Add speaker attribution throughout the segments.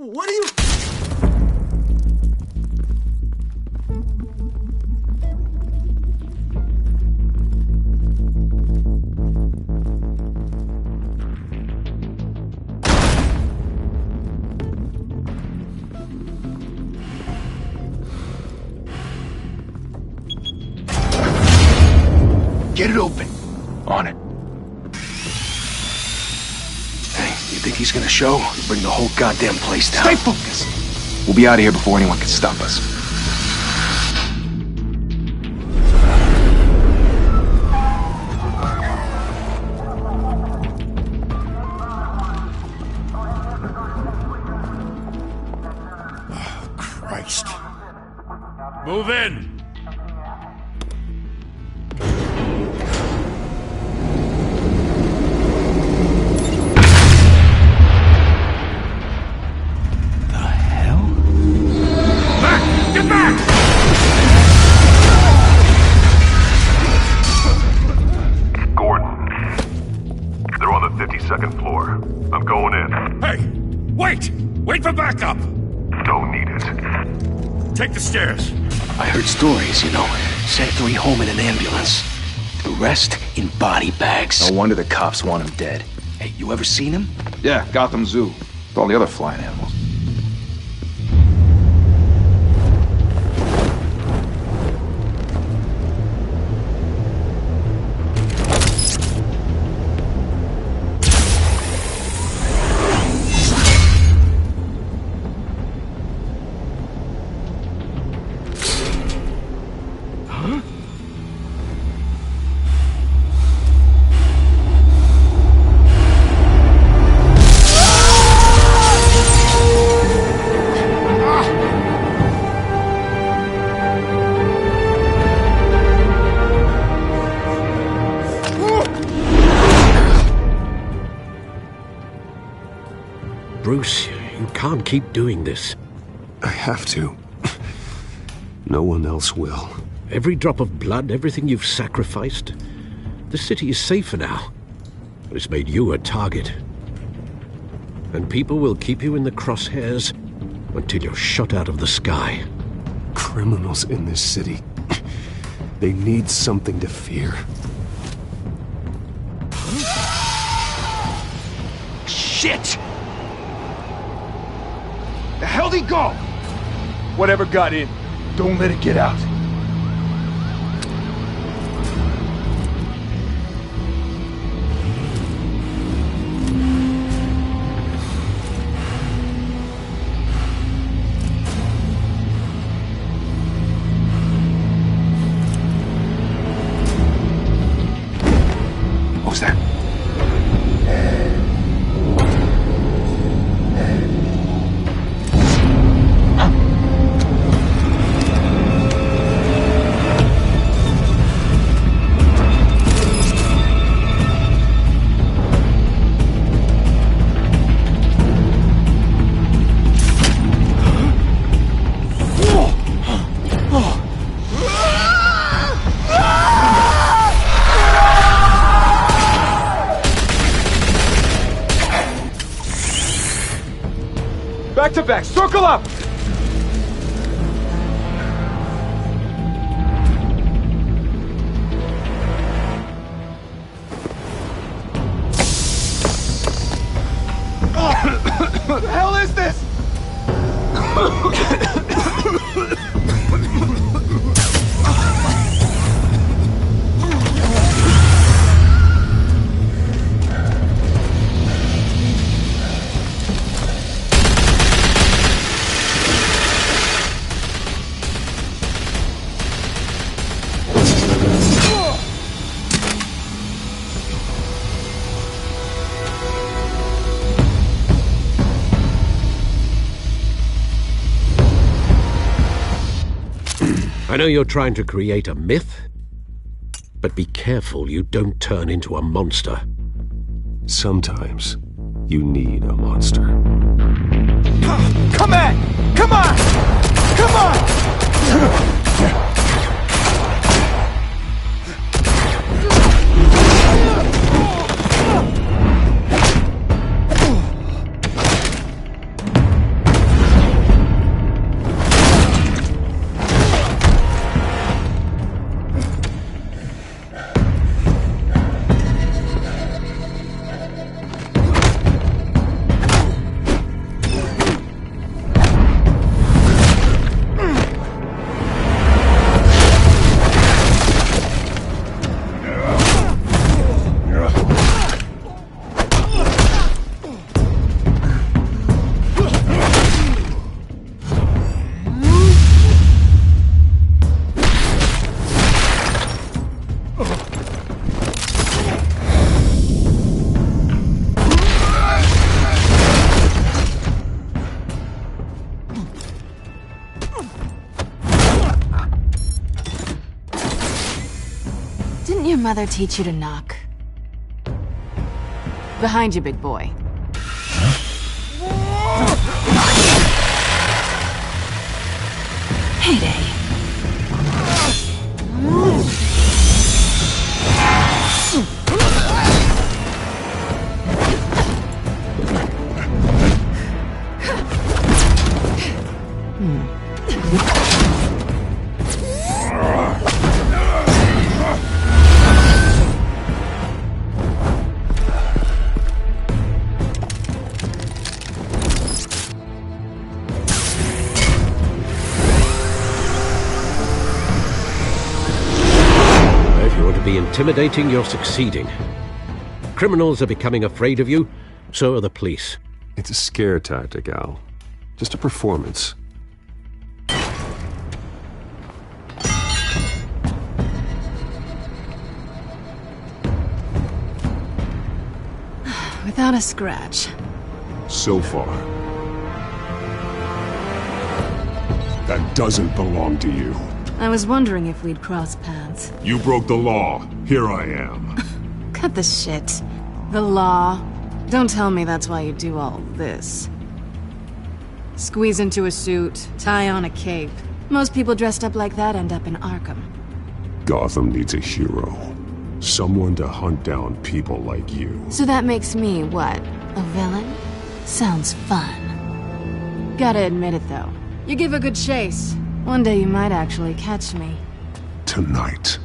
Speaker 1: What are you...
Speaker 2: Get it open. On it. You think he's gonna show? Bring the whole goddamn place down.
Speaker 3: Stay focused! We'll be out of here before anyone can stop us.
Speaker 2: Oh, Christ.
Speaker 4: Move in!
Speaker 5: Second floor. I'm going in.
Speaker 4: Hey! Wait! Wait for backup!
Speaker 5: Don't need it.
Speaker 4: Take the stairs.
Speaker 2: I heard stories, you know. Sent 3 home in an ambulance. The rest in body bags.
Speaker 3: No wonder the cops want him dead.
Speaker 2: Hey, you ever seen him?
Speaker 3: Yeah, Gotham Zoo. With all the other flying animals.
Speaker 6: Bruce, you can't keep doing this.
Speaker 7: I have to. No one else will.
Speaker 6: Every drop of blood, everything you've sacrificed. The city is safer now. But it's made you a target. And people will keep you in the crosshairs until you're shot out of the sky.
Speaker 7: Criminals in this city. They need something to fear.
Speaker 2: Shit! The hell'd he go?
Speaker 3: Whatever got in, don't let it get out.
Speaker 2: What was that?
Speaker 3: Back to back, circle up!
Speaker 6: I know you're trying to create a myth, but be careful you don't turn into a monster.
Speaker 7: Sometimes you need a monster.
Speaker 3: Come on! Come on! Come on!
Speaker 8: Didn't your mother teach you to knock? Behind you, big boy. Heyday.
Speaker 6: Intimidating, you're succeeding. Criminals are becoming afraid of you, so are the police.
Speaker 7: It's a scare tactic, Al. Just a performance.
Speaker 8: Without a scratch.
Speaker 4: So far. That doesn't belong to you.
Speaker 8: I was wondering if we'd cross paths.
Speaker 4: You broke the law. Here I am.
Speaker 8: Cut the shit. The law. Don't tell me that's why you do all this. Squeeze into a suit, tie on a cape. Most people dressed up like that end up in Arkham.
Speaker 4: Gotham needs a hero. Someone to hunt down people like you.
Speaker 8: So that makes me, what, a villain? Sounds fun. Gotta admit it, though. You give a good chase. One day you might actually catch me.
Speaker 4: Tonight.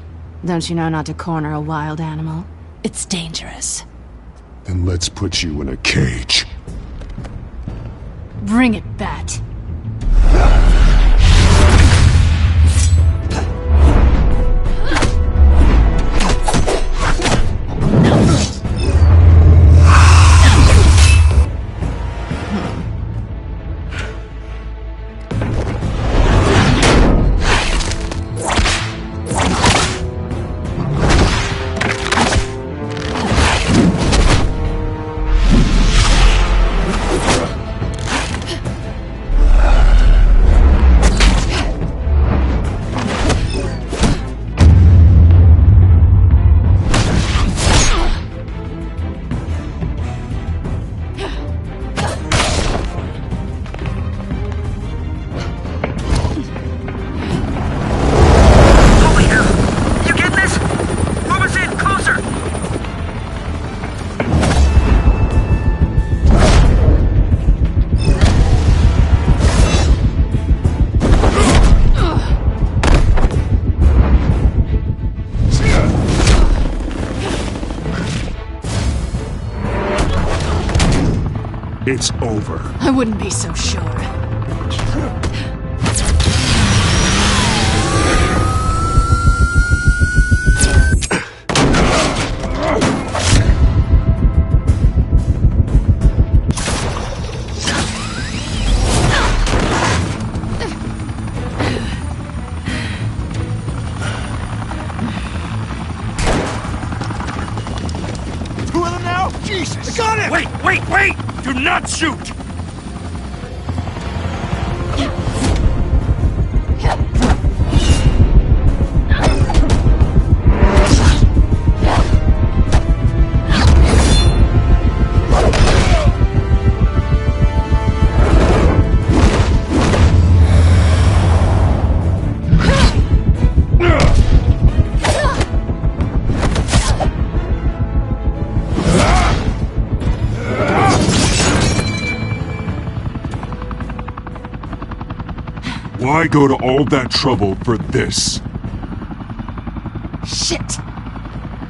Speaker 8: Don't you know not to corner a wild animal? It's dangerous.
Speaker 4: Then let's put you in a cage.
Speaker 8: Bring it, Bat.
Speaker 4: It's over.
Speaker 8: I wouldn't be so sure.
Speaker 3: Two of them now? Jesus! I got him!
Speaker 4: Wait! Do not shoot! I go to all that trouble for this?
Speaker 8: Shit!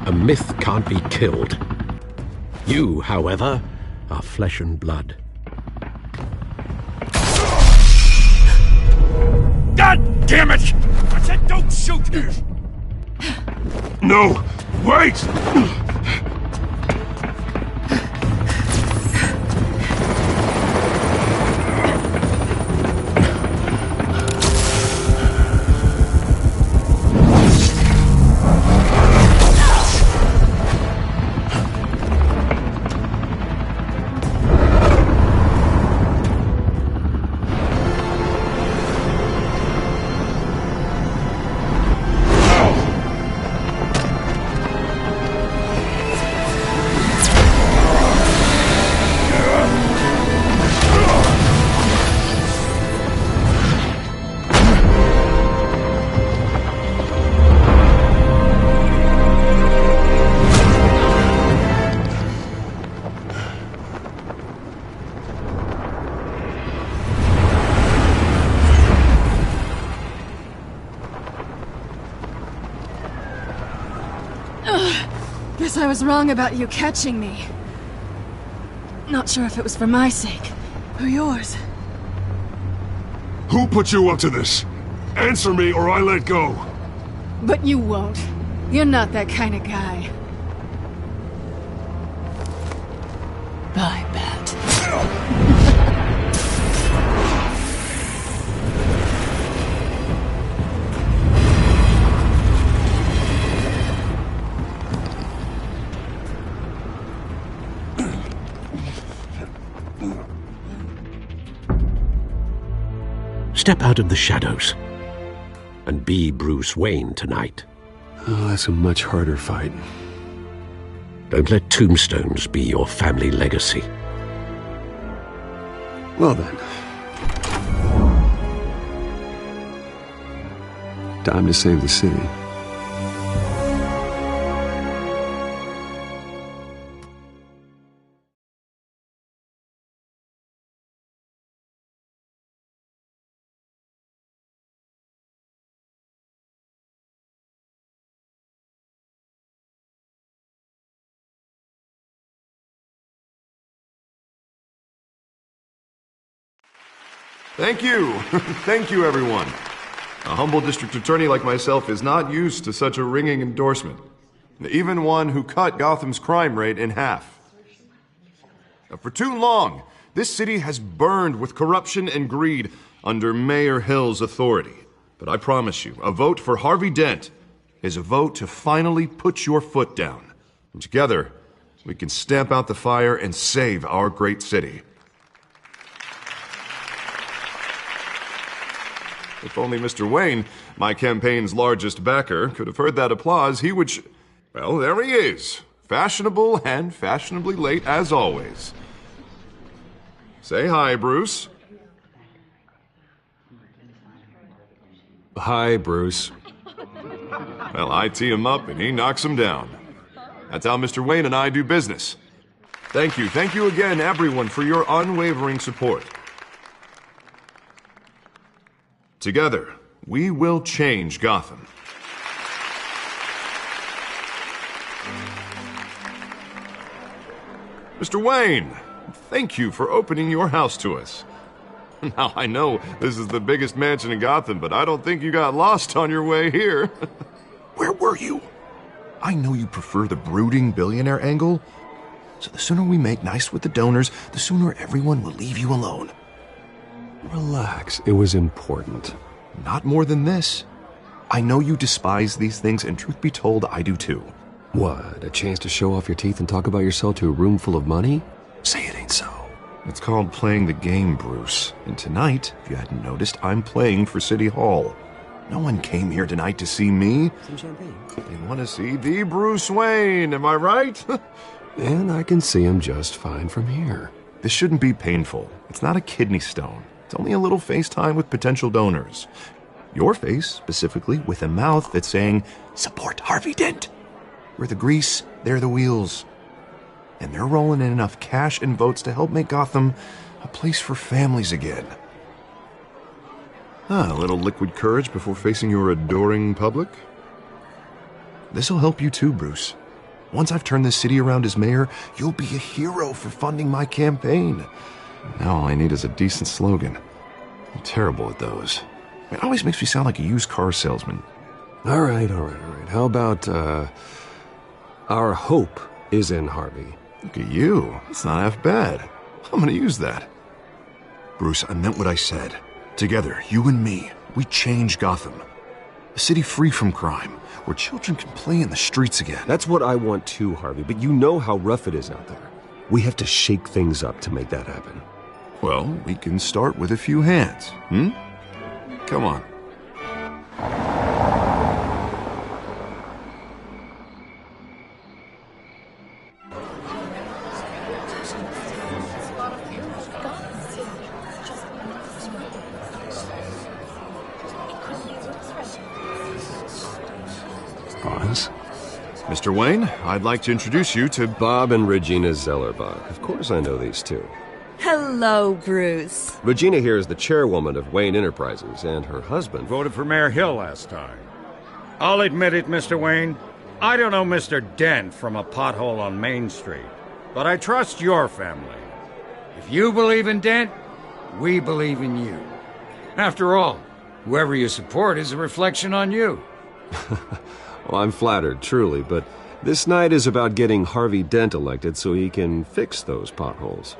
Speaker 6: A myth can't be killed. You, however, are flesh and blood.
Speaker 3: God damn it! I said don't shoot!
Speaker 4: No! Wait!
Speaker 8: Guess I was wrong about you catching me. Not sure if it was for my sake, or yours.
Speaker 4: Who put you up to this? Answer me or I let go.
Speaker 8: But you won't. You're not that kind of guy. Bye, Bat.
Speaker 6: Step out of the shadows and be Bruce Wayne tonight.
Speaker 7: Oh, that's a much harder fight.
Speaker 6: Don't let tombstones be your family legacy.
Speaker 7: Well then. Time to save the city.
Speaker 9: Thank you. Thank you, everyone. A humble district attorney like myself is not used to such a ringing endorsement. Even one who cut Gotham's crime rate in half. For too long, this city has burned with corruption and greed under Mayor Hill's authority. But I promise you, a vote for Harvey Dent is a vote to finally put your foot down. And together, we can stamp out the fire and save our great city. If only Mr. Wayne, my campaign's largest backer, could have heard that applause, he would well, there he is. Fashionable and fashionably late as always. Say hi, Bruce.
Speaker 7: Hi, Bruce.
Speaker 9: Well, I tee him up and he knocks him down. That's how Mr. Wayne and I do business. Thank you again, everyone, for your unwavering support. Together, we will change Gotham. Mr. Wayne, thank you for opening your house to us. Now, I know this is the biggest mansion in Gotham, but I don't think you got lost on your way here. Where were you? I know you prefer the brooding billionaire angle, so the sooner we make nice with the donors, the sooner everyone will leave you alone.
Speaker 7: Relax, it was important.
Speaker 9: Not more than this. I know you despise these things, and truth be told, I do too.
Speaker 7: What, a chance to show off your teeth and talk about yourself to a room full of money? Say it ain't so.
Speaker 9: It's called playing the game, Bruce. And tonight, if you hadn't noticed, I'm playing for City Hall. No one came here tonight to see me.
Speaker 2: Some champagne.
Speaker 9: They want to see the Bruce Wayne, am I right?
Speaker 7: And I can see him just fine from here.
Speaker 9: This shouldn't be painful. It's not a kidney stone. It's only a little FaceTime with potential donors. Your face, specifically, with a mouth that's saying, support Harvey Dent. We're the grease, they're the wheels. And they're rolling in enough cash and votes to help make Gotham a place for families again. A little liquid courage before facing your adoring public? This'll help you too, Bruce. Once I've turned this city around as mayor, you'll be a hero for funding my campaign. Now all I need is a decent slogan. I'm terrible at those. It always makes me sound like a used car salesman.
Speaker 7: All right. How about, our hope is in Harvey?
Speaker 9: Look at you. It's not half bad. I'm gonna use that. Bruce, I meant what I said. Together, you and me, we change Gotham. A city free from crime, where children can play in the streets again.
Speaker 7: That's what I want too, Harvey, but you know how rough it is out there. We have to shake things up to make that happen.
Speaker 9: Well, we can start with a few hands, Come on. Mr. Wayne, I'd like to introduce you to
Speaker 7: Bob and Regina Zellerbach. Of course I know these two.
Speaker 10: Hello, Bruce.
Speaker 7: Regina here is the chairwoman of Wayne Enterprises, and her husband
Speaker 11: voted for Mayor Hill last time. I'll admit it, Mr. Wayne. I don't know Mr. Dent from a pothole on Main Street, but I trust your family. If you believe in Dent, we believe in you. After all, whoever you support is a reflection on you.
Speaker 7: Well, I'm flattered, truly, but this night is about getting Harvey Dent elected so he can fix those potholes.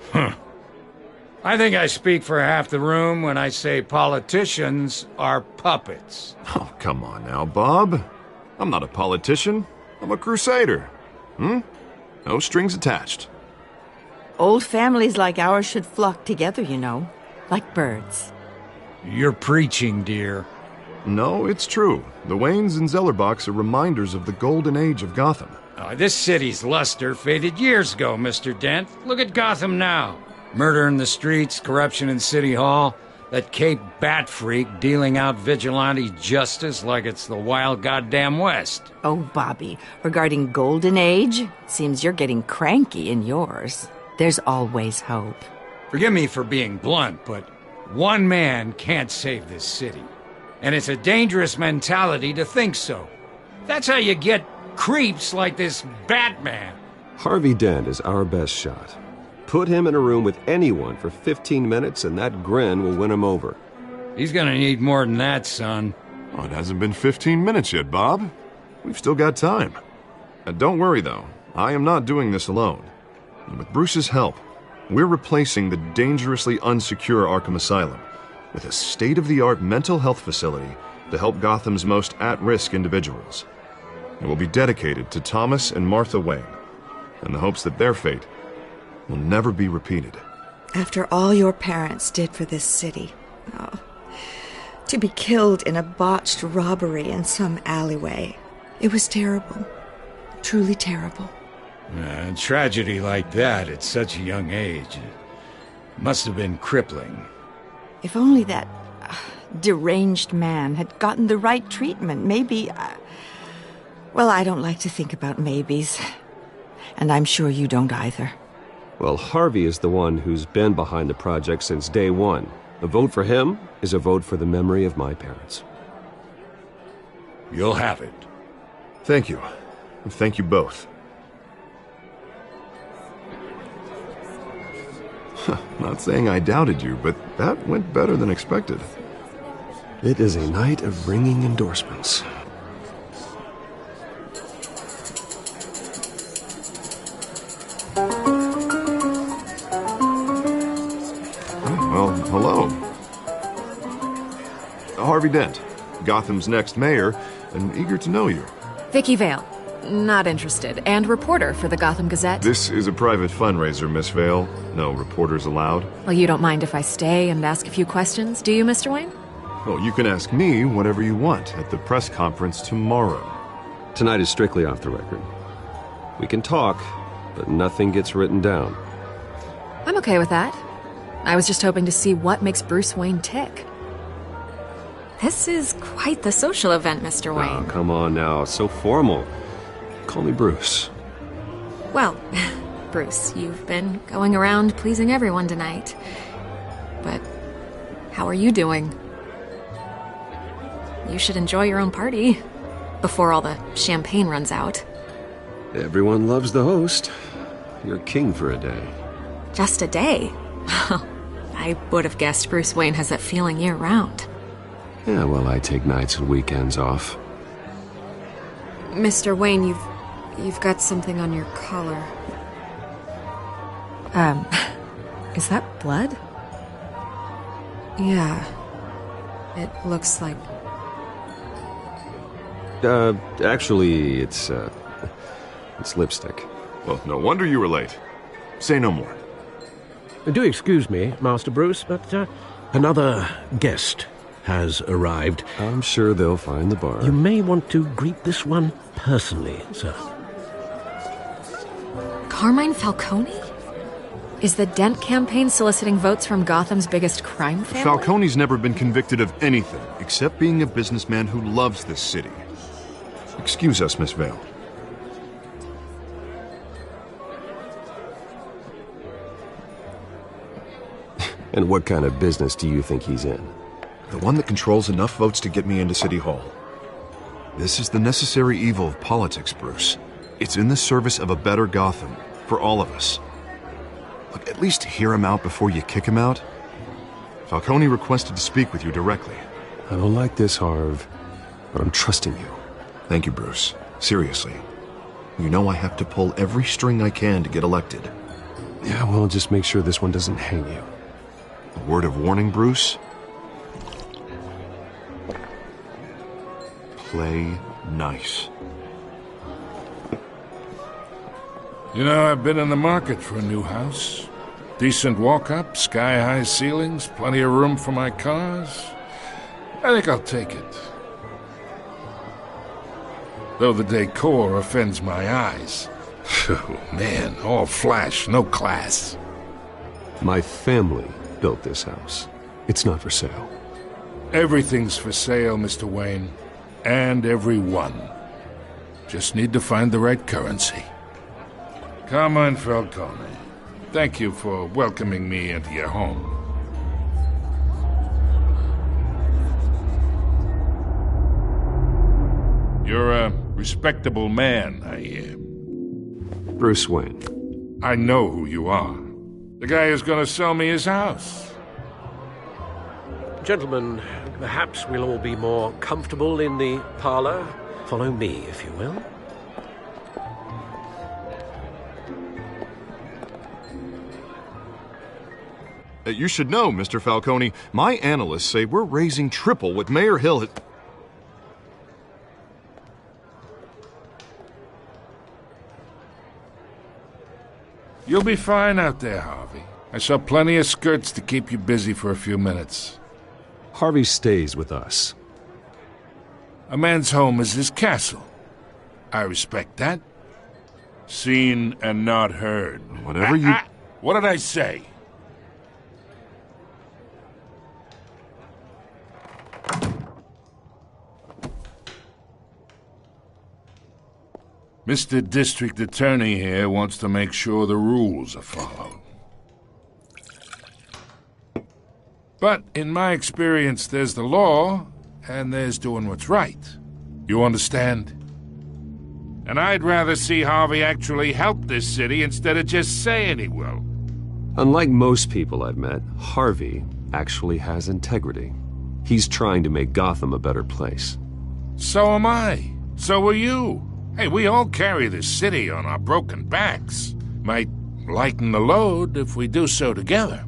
Speaker 11: I think I speak for half the room when I say politicians are puppets.
Speaker 9: Oh, come on now, Bob. I'm not a politician. I'm a crusader. No strings attached.
Speaker 10: Old families like ours should flock together, you know, like birds.
Speaker 11: You're preaching, dear.
Speaker 9: No, it's true. The Waynes and Zellerbachs are reminders of the golden age of Gotham.
Speaker 11: This city's luster faded years ago, Mr. Dent. Look at Gotham now. Murder in the streets, corruption in City Hall, that Cape Bat freak dealing out vigilante justice like it's the wild goddamn West.
Speaker 10: Oh, Bobby, regarding Golden Age, seems you're getting cranky in yours. There's always hope.
Speaker 11: Forgive me for being blunt, but one man can't save this city. And it's a dangerous mentality to think so. That's how you get creeps like this Batman.
Speaker 7: Harvey Dent is our best shot. Put him in a room with anyone for 15 minutes and that grin will win him over.
Speaker 11: He's gonna need more than that, son.
Speaker 9: Oh, it hasn't been 15 minutes yet, Bob. We've still got time. Don't worry, though. I am not doing this alone. And with Bruce's help, we're replacing the dangerously unsecure Arkham Asylum with a state-of-the-art mental health facility to help Gotham's most at-risk individuals. It will be dedicated to Thomas and Martha Wayne, in the hopes that their fate will never be repeated.
Speaker 12: After all your parents did for this city, to be killed in a botched robbery in some alleyway, it was terrible. Truly terrible.
Speaker 11: A tragedy like that at such a young age must have been crippling.
Speaker 10: If only that deranged man had gotten the right treatment, maybe... well, I don't like to think about maybes. And I'm sure you don't either.
Speaker 7: Well, Harvey is the one who's been behind the project since day one. A vote for him is a vote for the memory of my parents.
Speaker 11: You'll have it.
Speaker 9: Thank you. And thank you both. Not saying I doubted you, but that went better than expected.
Speaker 7: It is a night of ringing endorsements.
Speaker 9: Well, hello. Harvey Dent, Gotham's next mayor, and eager to know you.
Speaker 13: Vicky Vale. Not interested. And reporter for the Gotham Gazette.
Speaker 9: This is a private fundraiser, Miss Vale. No reporters allowed.
Speaker 13: Well, you don't mind if I stay and ask a few questions, do you, Mr. Wayne?
Speaker 9: Well, you can ask me whatever you want at the press conference tomorrow.
Speaker 7: Tonight is strictly off the record. We can talk, but nothing gets written down.
Speaker 13: I'm okay with that. I was just hoping to see what makes Bruce Wayne tick. This is quite the social event, Mr. Wayne.
Speaker 7: Oh, come on now. So formal. Call me Bruce.
Speaker 13: Well, Bruce, you've been going around pleasing everyone tonight. But how are you doing? you should enjoy your own party. Before all the champagne runs out.
Speaker 7: Everyone loves the host. You're king for a day.
Speaker 13: Just a day? I would have guessed Bruce Wayne has that feeling year-round.
Speaker 7: Yeah, well, I take nights and weekends off.
Speaker 8: Mr. Wayne, you've got something on your collar.
Speaker 13: Is that blood?
Speaker 8: Yeah. It looks like...
Speaker 7: Actually, it's lipstick.
Speaker 9: Well, no wonder you were late. Say no more.
Speaker 6: Do excuse me, Master Bruce, but another guest has arrived.
Speaker 7: I'm sure they'll find the bar.
Speaker 6: You may want to greet this one personally, sir.
Speaker 13: Carmine Falcone? Is the Dent campaign soliciting votes from Gotham's biggest crime family?
Speaker 9: Falcone's never been convicted of anything except being a businessman who loves this city. Excuse us, Miss Vale.
Speaker 7: And what kind of business do you think he's in?
Speaker 9: The one that controls enough votes to get me into City Hall. This is the necessary evil of politics, Bruce. It's in the service of a better Gotham, for all of us. Look, at least hear him out before you kick him out. Falcone requested to speak with you directly.
Speaker 7: I don't like this, Harv, but I'm trusting you.
Speaker 9: Thank you, Bruce. Seriously. You know I have to pull every string I can to get elected.
Speaker 7: Yeah, well, just make sure this one doesn't hang you.
Speaker 9: A word of warning, Bruce? Play nice.
Speaker 14: You know, I've been in the market for a new house. Decent walk-up, sky-high ceilings, plenty of room for my cars. I think I'll take it. Though the decor offends my eyes. Oh, man, all flash, no class.
Speaker 7: My family built this house. It's not for sale.
Speaker 14: Everything's for sale, Mr. Wayne. And everyone. Just need to find the right currency. Carmine Falcone, thank you for welcoming me into your home. You're a respectable man, I hear.
Speaker 7: Bruce Wayne.
Speaker 14: I know who you are. The guy who's going to sell me his house.
Speaker 6: Gentlemen, perhaps we'll all be more comfortable in the parlor. Follow me, if you will.
Speaker 9: You should know, Mr. Falcone, my analysts say we're raising triple what Mayor Hill had...
Speaker 14: You'll be fine out there, Harvey. I saw plenty of skirts to keep you busy for a few minutes.
Speaker 7: Harvey stays with us.
Speaker 14: A man's home is his castle. I respect that. Seen and not heard.
Speaker 9: Whatever you...
Speaker 14: What did I say? Mr. District Attorney here wants to make sure the rules are followed. But in my experience, there's the law, and there's doing what's right. You understand? And I'd rather see Harvey actually help this city instead of just saying he will.
Speaker 7: Unlike most people I've met, Harvey actually has integrity. He's trying to make Gotham a better place.
Speaker 14: So am I. So are you. Hey, we all carry this city on our broken backs. Might lighten the load if we do so together.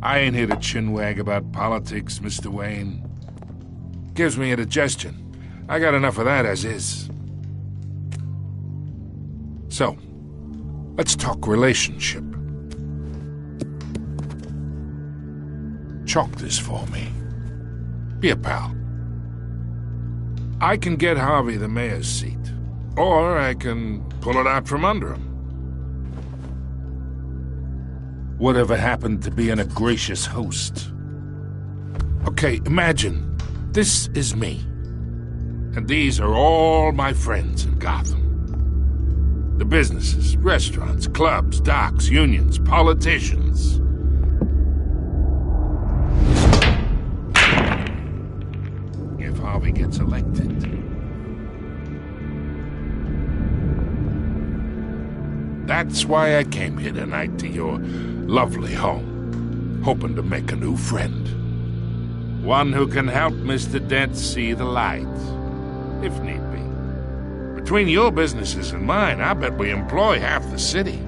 Speaker 14: I ain't here to chinwag about politics, Mr. Wayne. Gives me indigestion. I got enough of that as is. So, let's talk relationship. Chalk this for me. Be a pal. I can get Harvey the mayor's seat, or I can pull it out from under him. Whatever happened to being a gracious host? Okay, imagine, this is me. And these are all my friends in Gotham. The businesses, restaurants, clubs, docks, unions, politicians. Harvey gets elected. That's why I came here tonight to your lovely home, hoping to make a new friend. One who can help Mr. Dent see the light, if need be. Between your businesses and mine, I bet we employ half the city.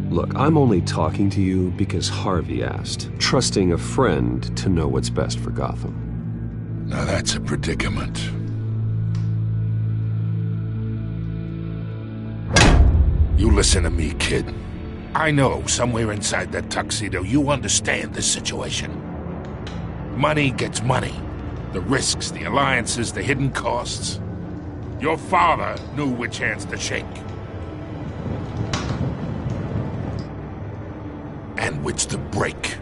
Speaker 7: Look, I'm only talking to you because Harvey asked, trusting a friend to know what's best for Gotham.
Speaker 14: Now that's a predicament. You listen to me, kid. I know somewhere inside that tuxedo you understand this situation. Money gets money. The risks, the alliances, the hidden costs. Your father knew which hands to shake. And which to break.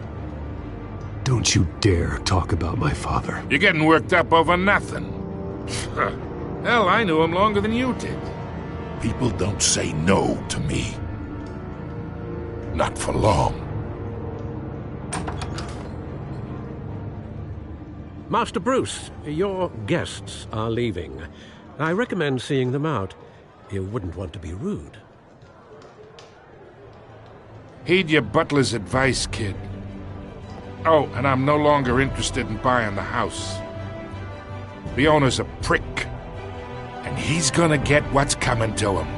Speaker 7: Don't you dare talk about my father.
Speaker 14: You're getting worked up over nothing. Hell, I knew him longer than you did. People don't say no to me. Not for long.
Speaker 6: Master Bruce, your guests are leaving. I recommend seeing them out. You wouldn't want to be rude.
Speaker 14: Heed your butler's advice, kid. Oh, and I'm no longer interested in buying the house. The owner's a prick. And he's gonna get what's coming to him.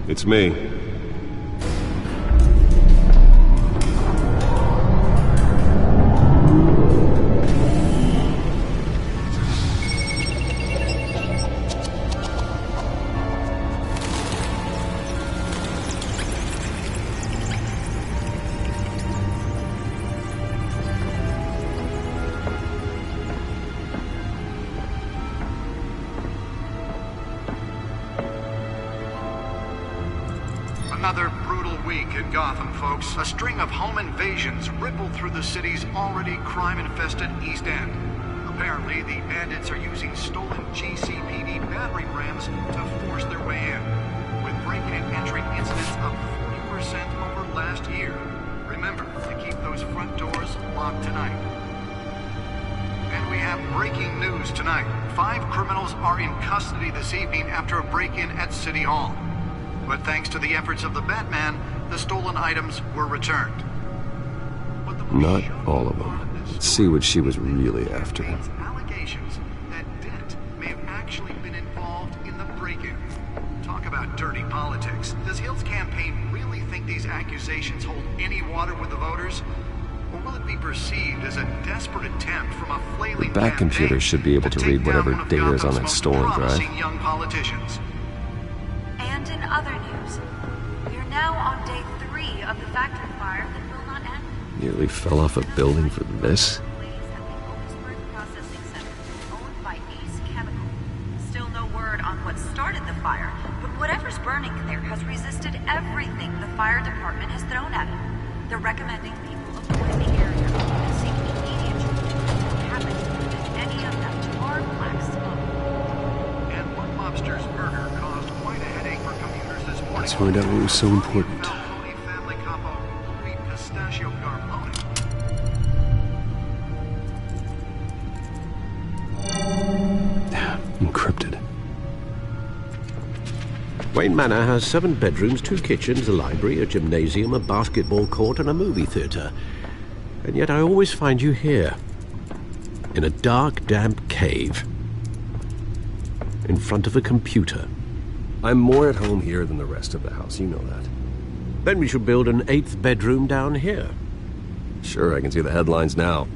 Speaker 7: It's me.
Speaker 15: Another brutal week in Gotham, folks. A string of home invasions rippled through the city's already crime-infested East End. Apparently, the bandits are using stolen GCPD battering rams to force their way in, with breaking and entering incidents up 40% over last year. Remember to keep those front doors locked tonight. And we have breaking news tonight. 5 criminals are in custody this evening after a break-in at City Hall. But thanks to the efforts of the Batman, the stolen items were returned.
Speaker 7: Not all of them. Let's see what she was really after.
Speaker 15: Allegations that Dent may have actually been involved in the break-in. Talk about dirty politics. Does Hill's campaign really think these accusations hold any water with the voters? Or will it be perceived as a desperate attempt from a flailing
Speaker 7: The back computer should be able to read whatever data is on that stolen drive.
Speaker 15: Young politicians.
Speaker 16: And in other news, we're now on day 3 of the factory fire that will not end.
Speaker 7: Nearly fell off a building for this?
Speaker 16: Processing center, owned by Ace Chemical. Still no word on what started the fire, but whatever's burning there has resisted everything the fire department has thrown at it. They're recommending people avoid the area and seek immediate treatment if it happens with any of that tar black smoke.
Speaker 15: And one lobster's murder caused quite a headache for commuters this morning.
Speaker 7: Let's find out what was so important.
Speaker 15: Family capo, wheat pistachio carbone.
Speaker 7: Encrypted.
Speaker 6: Wayne Manor has 7 bedrooms, 2 kitchens, a library, a gymnasium, a basketball court, and a movie theater. And yet I always find you here, in a dark, damp cave, in front of a computer.
Speaker 7: I'm more at home here than the rest of the house, you know that.
Speaker 6: Then we should build an 8th bedroom down here.
Speaker 7: Sure, I can see the headlines now.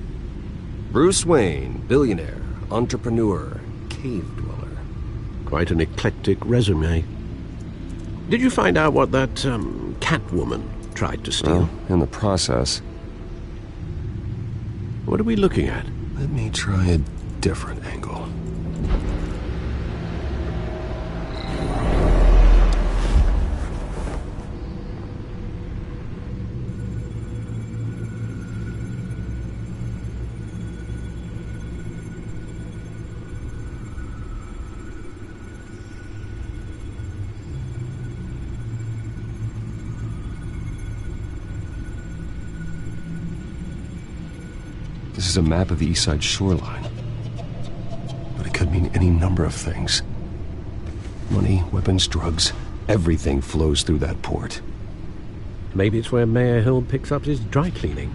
Speaker 7: Bruce Wayne, billionaire, entrepreneur, cave dweller.
Speaker 6: Quite an eclectic resume. Did you find out what that, Catwoman tried to steal?
Speaker 7: Well, in the process.
Speaker 6: What are we looking at?
Speaker 7: Let me try a different angle. This is a map of the East Side shoreline. But it could mean any number of things. Money, weapons, drugs, everything flows through that port.
Speaker 6: Maybe it's where Mayor Hill picks up his dry cleaning.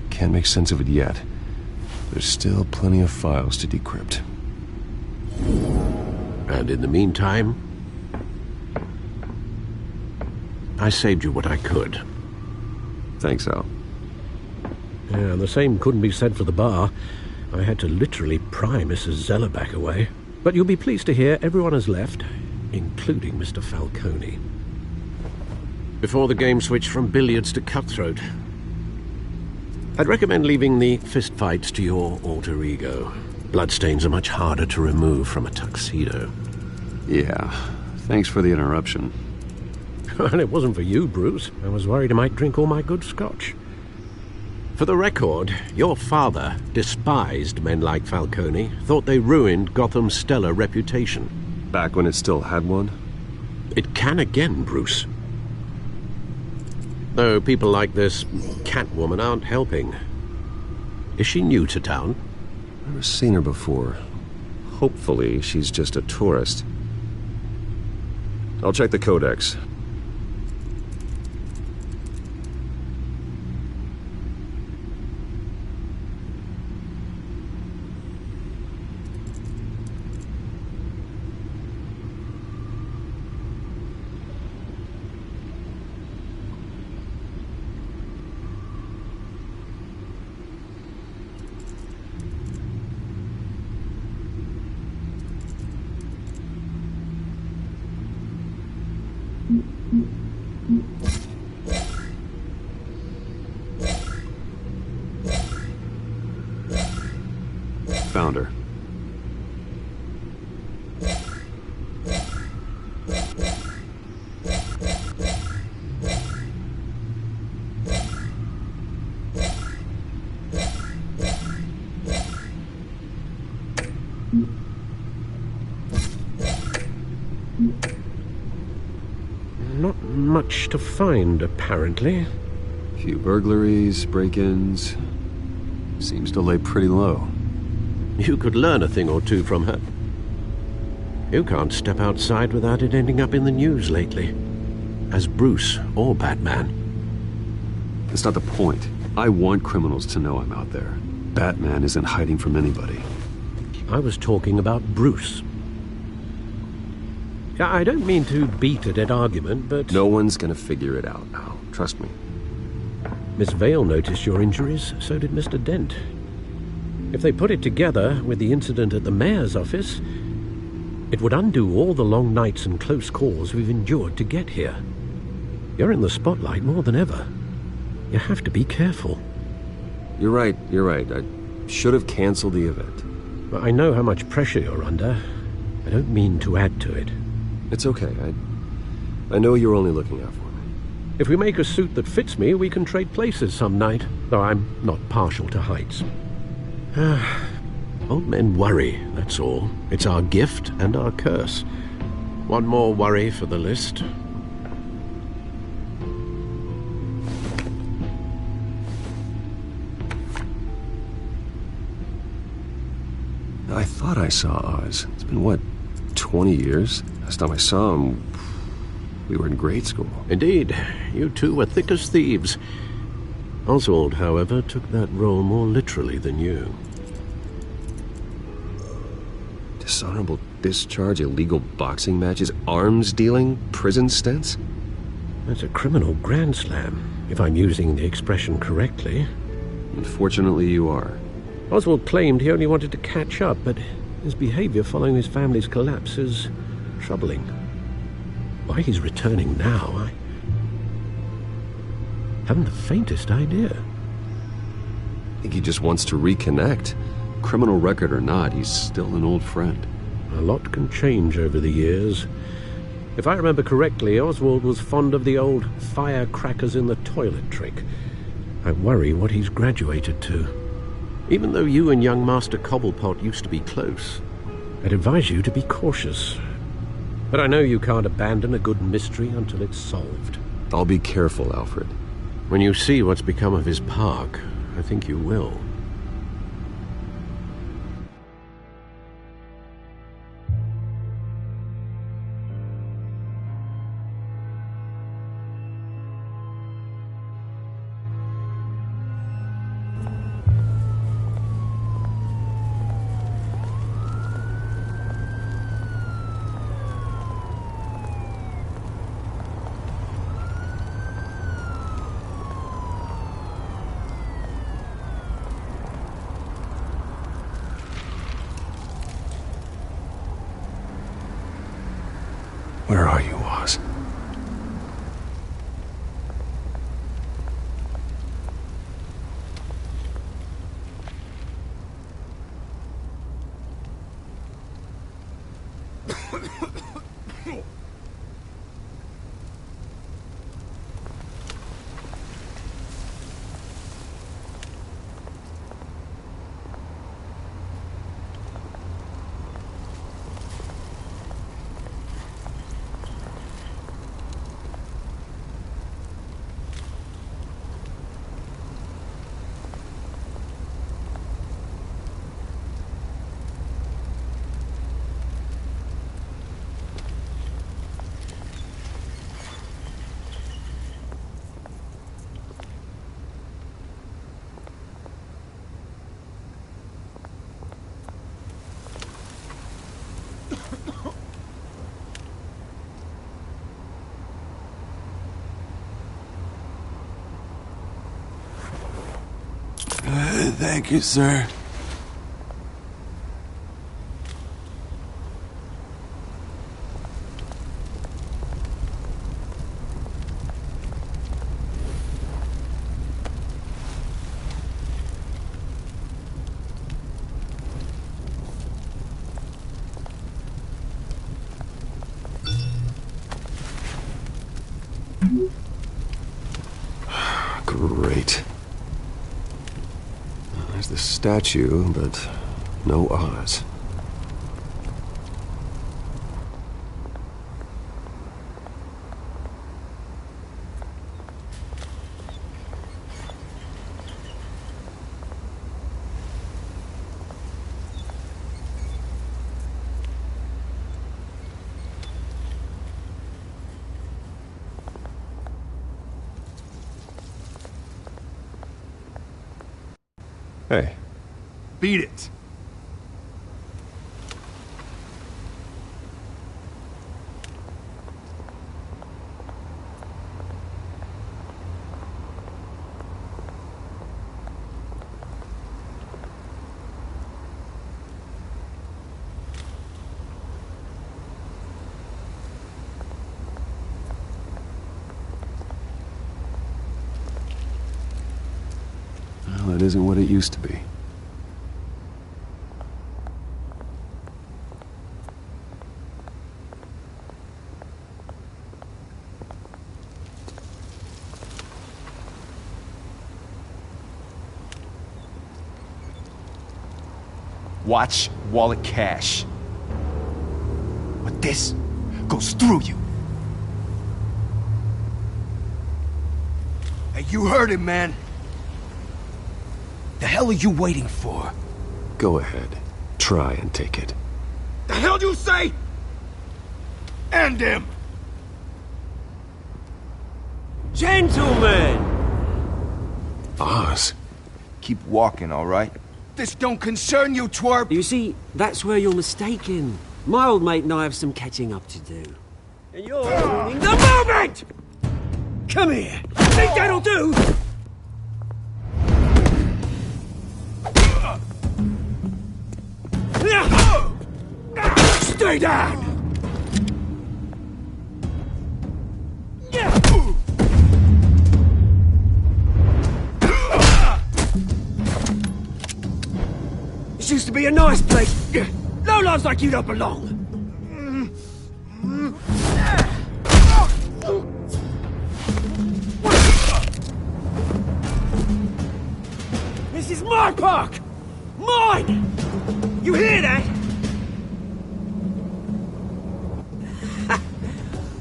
Speaker 7: Can't make sense of it yet. There's still plenty of files to decrypt.
Speaker 6: And in the meantime, I saved you what I could.
Speaker 7: Thanks, Al.
Speaker 6: Yeah, the same couldn't be said for the bar. I had to literally pry Mrs. Zeller back away. But you'll be pleased to hear everyone has left, including Mr. Falcone. Before the game switched from billiards to cutthroat. I'd recommend leaving the fistfights to your alter ego. Bloodstains are much harder to remove from a tuxedo.
Speaker 7: Yeah, thanks for the interruption.
Speaker 6: And it wasn't for you, Bruce. I was worried I might drink all my good scotch. For the record, your father despised men like Falcone, thought they ruined Gotham's stellar reputation.
Speaker 7: Back when it still had one?
Speaker 6: It can again, Bruce. Though people like this Catwoman aren't helping. Is she new to town?
Speaker 7: Never seen her before. Hopefully, she's just a tourist. I'll check the codex. Found her.
Speaker 6: Not much to find, apparently.
Speaker 7: Few burglaries, break-ins. Seems to lay pretty low.
Speaker 6: You could learn a thing or two from her. You can't step outside without it ending up in the news lately. As Bruce or Batman.
Speaker 7: That's not the point. I want criminals to know I'm out there. Batman isn't hiding from anybody.
Speaker 6: I was talking about Bruce. I don't mean to beat a dead argument, but...
Speaker 7: No one's gonna figure it out, Al. Trust me.
Speaker 6: Miss Vale noticed your injuries, so did Mr. Dent. If they put it together with the incident at the mayor's office, it would undo all the long nights and close calls we've endured to get here. You're in the spotlight more than ever. You have to be careful.
Speaker 7: You're right. I should have canceled the event.
Speaker 6: But I know how much pressure you're under. I don't mean to add to it.
Speaker 7: It's okay. I know you're only looking out for me.
Speaker 6: If we make a suit that fits me, we can trade places some night, though I'm not partial to heights. Old men worry, that's all. It's our gift and our curse. One more worry for the list.
Speaker 7: I thought I saw Oz. It's been, what, 20 years? Last time I saw him, we were in grade school.
Speaker 6: Indeed. You two were thick as thieves. Oswald, however, took that role more literally than you.
Speaker 7: Dishonorable discharge, illegal boxing matches, arms dealing, prison stints?
Speaker 6: That's a criminal grand slam, if I'm using the expression correctly.
Speaker 7: Unfortunately, you are.
Speaker 6: Oswald claimed he only wanted to catch up, but his behavior following his family's collapse is troubling. Why he's returning now, I haven't the faintest idea.
Speaker 7: I think he just wants to reconnect. Criminal record or not, he's still an old friend.
Speaker 6: A lot can change over the years. If I remember correctly, Oswald was fond of the old firecrackers in the toilet trick. I worry what he's graduated to. Even though you and young Master Cobblepot used to be close, I'd advise you to be cautious. But I know you can't abandon a good mystery until it's solved.
Speaker 7: I'll be careful, Alfred.
Speaker 6: When you see what's become of his park, I think you will.
Speaker 7: Where are you, Oz?
Speaker 1: Thank you, sir.
Speaker 7: Great. There's the statue, but no Oz. Hey.
Speaker 3: Beat it.
Speaker 7: Well, it isn't what it used to be.
Speaker 3: Watch wallet cash. But this goes through you. Hey, you heard him, man. The hell are you waiting for?
Speaker 7: Go ahead. Try and take it.
Speaker 3: The hell do you say? End him!
Speaker 1: Gentlemen!
Speaker 7: Oz.
Speaker 3: Keep walking, all right?
Speaker 17: This don't concern you, twerp!
Speaker 18: You see, that's where you're mistaken. My old mate and I have some catching up to do. And you're ruining the moment! Come here! Think that'll do? Stay down! This used to be a nice place. Lowlifes like you don't belong. This is my park! Mine! You hear that?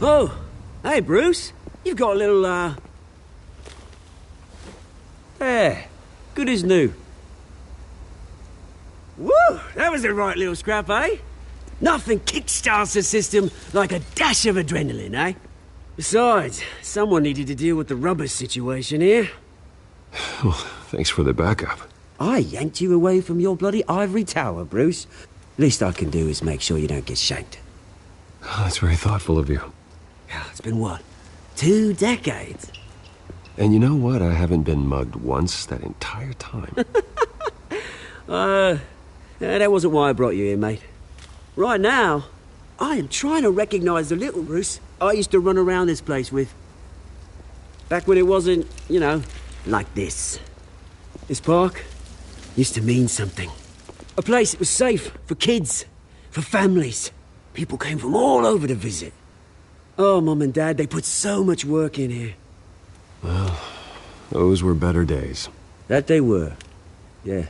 Speaker 18: Oh, hey, Bruce. You've got a little, There. Good as new. Woo! That was a right little scrap, eh? Nothing kickstarts the system like a dash of adrenaline, eh? Besides, someone needed to deal with the rubber situation here.
Speaker 7: Well, thanks for the backup.
Speaker 18: I yanked you away from your bloody ivory tower, Bruce. Least I can do is make sure you don't get shanked.
Speaker 7: Oh, that's very thoughtful of you.
Speaker 18: It's been what? 2 decades?
Speaker 7: And you know what? I haven't been mugged once that entire time.
Speaker 18: That wasn't why I brought you here, mate. Right now, I am trying to recognize the little Bruce I used to run around this place with. Back when it wasn't, you know, like this. This park used to mean something. A place that was safe for kids, for families. People came from all over to visit. Oh, Mum and Dad, they put so much work in here.
Speaker 7: Well, those were better days.
Speaker 18: That they were, yeah.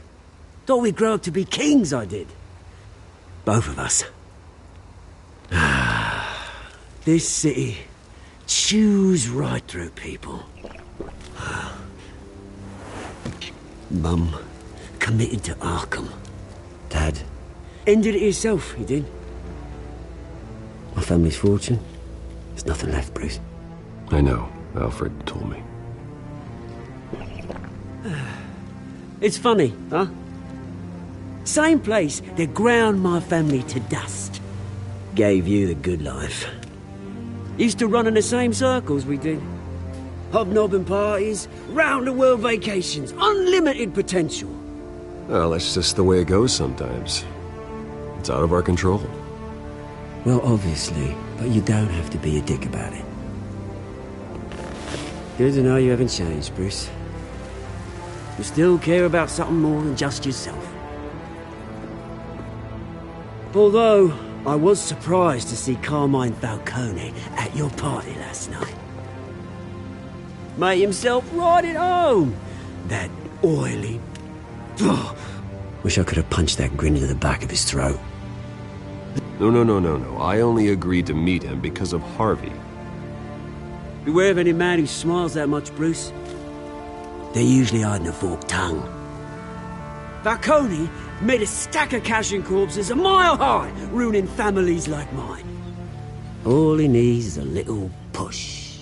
Speaker 18: Thought we'd grow up to be kings, I did. Both of us. This city chews right through people. Mum committed to Arkham. Dad ended it himself, he did. My family's fortune, there's nothing left, Bruce.
Speaker 7: I know. Alfred told me.
Speaker 18: It's funny, huh? Same place that ground my family to dust gave you the good life. Used to run in the same circles we did. Hobnobbing parties, round-the-world vacations, unlimited potential.
Speaker 7: Well, that's just the way it goes sometimes. It's out of our control.
Speaker 18: Well, obviously, but you don't have to be a dick about it. Good to know you haven't changed, Bruce. You still care about something more than just yourself. Although, I was surprised to see Carmine Falcone at your party last night. Made himself right at home. That oily... Ugh. Wish I could have punched that grin into the back of his throat.
Speaker 7: No. I only agreed to meet him because of Harvey.
Speaker 18: Beware of any man who smiles that much, Bruce. They're usually hiding a forked tongue. Falcone made a stack of cash and corpses a mile high, ruining families like mine. All he needs is a little push.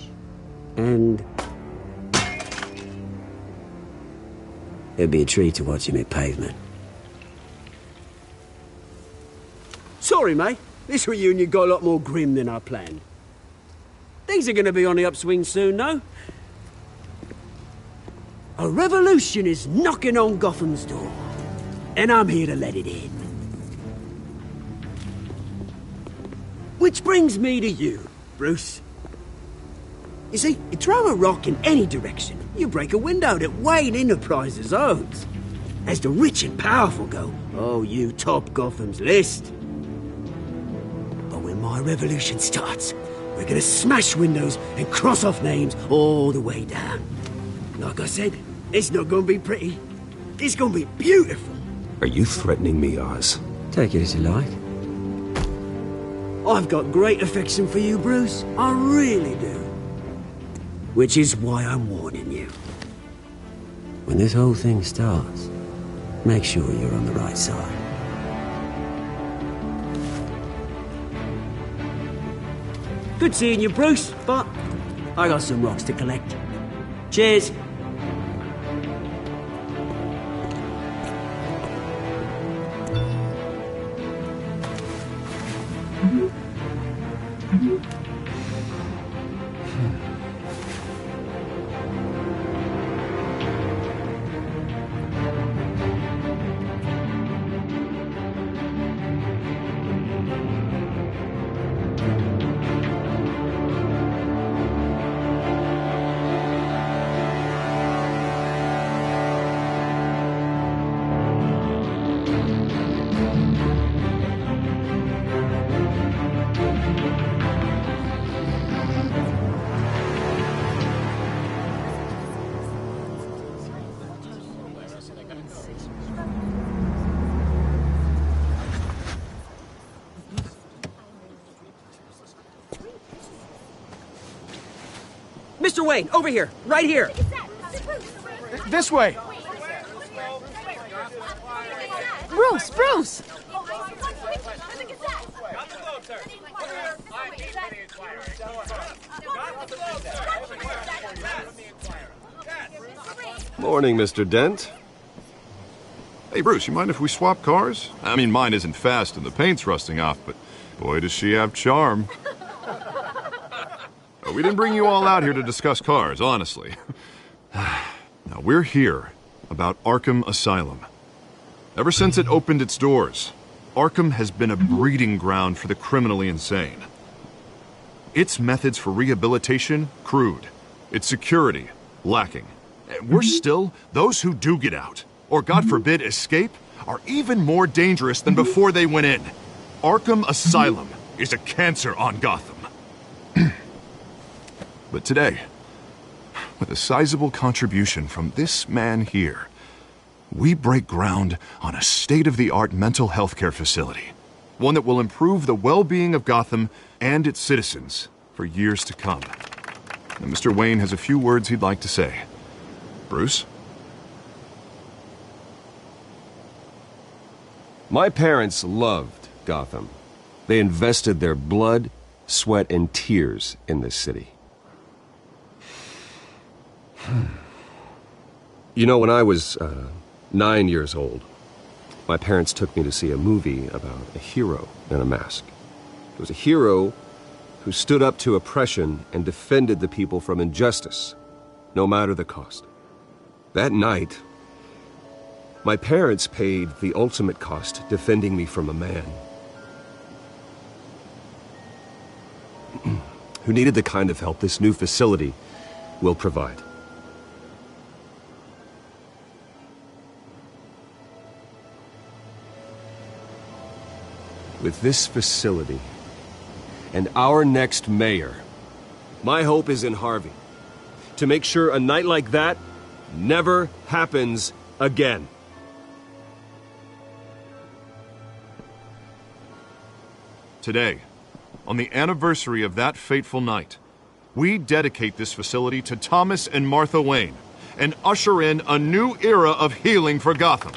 Speaker 18: And... it'd be a treat to watch him hit pavement. Sorry, mate. This reunion got a lot more grim than I planned. Things are gonna be on the upswing soon, though. A revolution is knocking on Gotham's door. And I'm here to let it in. Which brings me to you, Bruce. You see, you throw a rock in any direction, you break a window that Wayne Enterprises owns. As the rich and powerful go, oh, you top Gotham's list. But when my revolution starts, we're gonna smash windows and cross off names all the way down. Like I said, it's not gonna be pretty. It's gonna be beautiful.
Speaker 7: Are you threatening me, Oz?
Speaker 18: Take it as you like. I've got great affection for you, Bruce. I really do. Which is why I'm warning you. When this whole thing starts, make sure you're on the right side. Good seeing you, Bruce, but I got some rocks to collect. Cheers. Mr. Wayne, over here, right here.
Speaker 3: This way.
Speaker 8: Bruce, Bruce!
Speaker 7: Morning, Mr. Dent.
Speaker 9: Hey, Bruce, you mind if we swap cars? I mean, mine isn't fast and the paint's rusting off, but boy, does she have charm. We didn't bring you all out here to discuss cars, honestly. Now, we're here about Arkham Asylum. Ever since it opened its doors, Arkham has been a breeding ground for the criminally insane. Its methods for rehabilitation, crude. Its security, lacking. Worse still, those who do get out, or God forbid escape, are even more dangerous than before they went in. Arkham Asylum is a cancer on Gotham. But today, with a sizable contribution from this man here, we break ground on a state-of-the-art mental health care facility. One that will improve the well-being of Gotham and its citizens for years to come. Now, Mr. Wayne has a few words he'd like to say. Bruce?
Speaker 7: My parents loved Gotham. They invested their blood, sweat, and tears in this city. You know, when I was 9 years old, my parents took me to see a movie about a hero in a mask. It was a hero who stood up to oppression and defended the people from injustice, no matter the cost. That night, my parents paid the ultimate cost defending me from a man who needed the kind of help this new facility will provide. With this facility and our next mayor, my hope is in Harvey, to make sure a night like that never happens again.
Speaker 9: Today, on the anniversary of that fateful night, we dedicate this facility to Thomas and Martha Wayne and usher in a new era of healing for Gotham.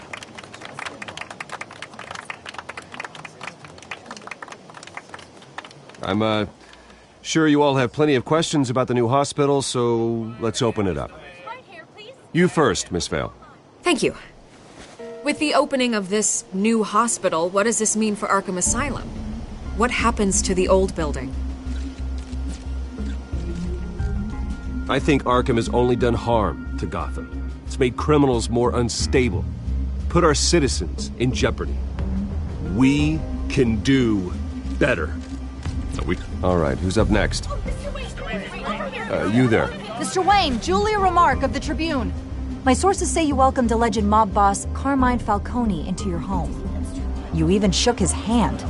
Speaker 7: I'm sure you all have plenty of questions about the new hospital, so let's open it up. You first, Miss Vale.
Speaker 13: Thank you. With the opening of this new hospital, what does this mean for Arkham Asylum? What happens to the old building?
Speaker 7: I think Arkham has only done harm to Gotham. It's made criminals more unstable, put our citizens in jeopardy. We can do better. All right, who's up next? You there.
Speaker 19: Mr. Wayne, Julia Remark of the Tribune. My sources say you welcomed alleged mob boss Carmine Falcone into your home. You even shook his hand.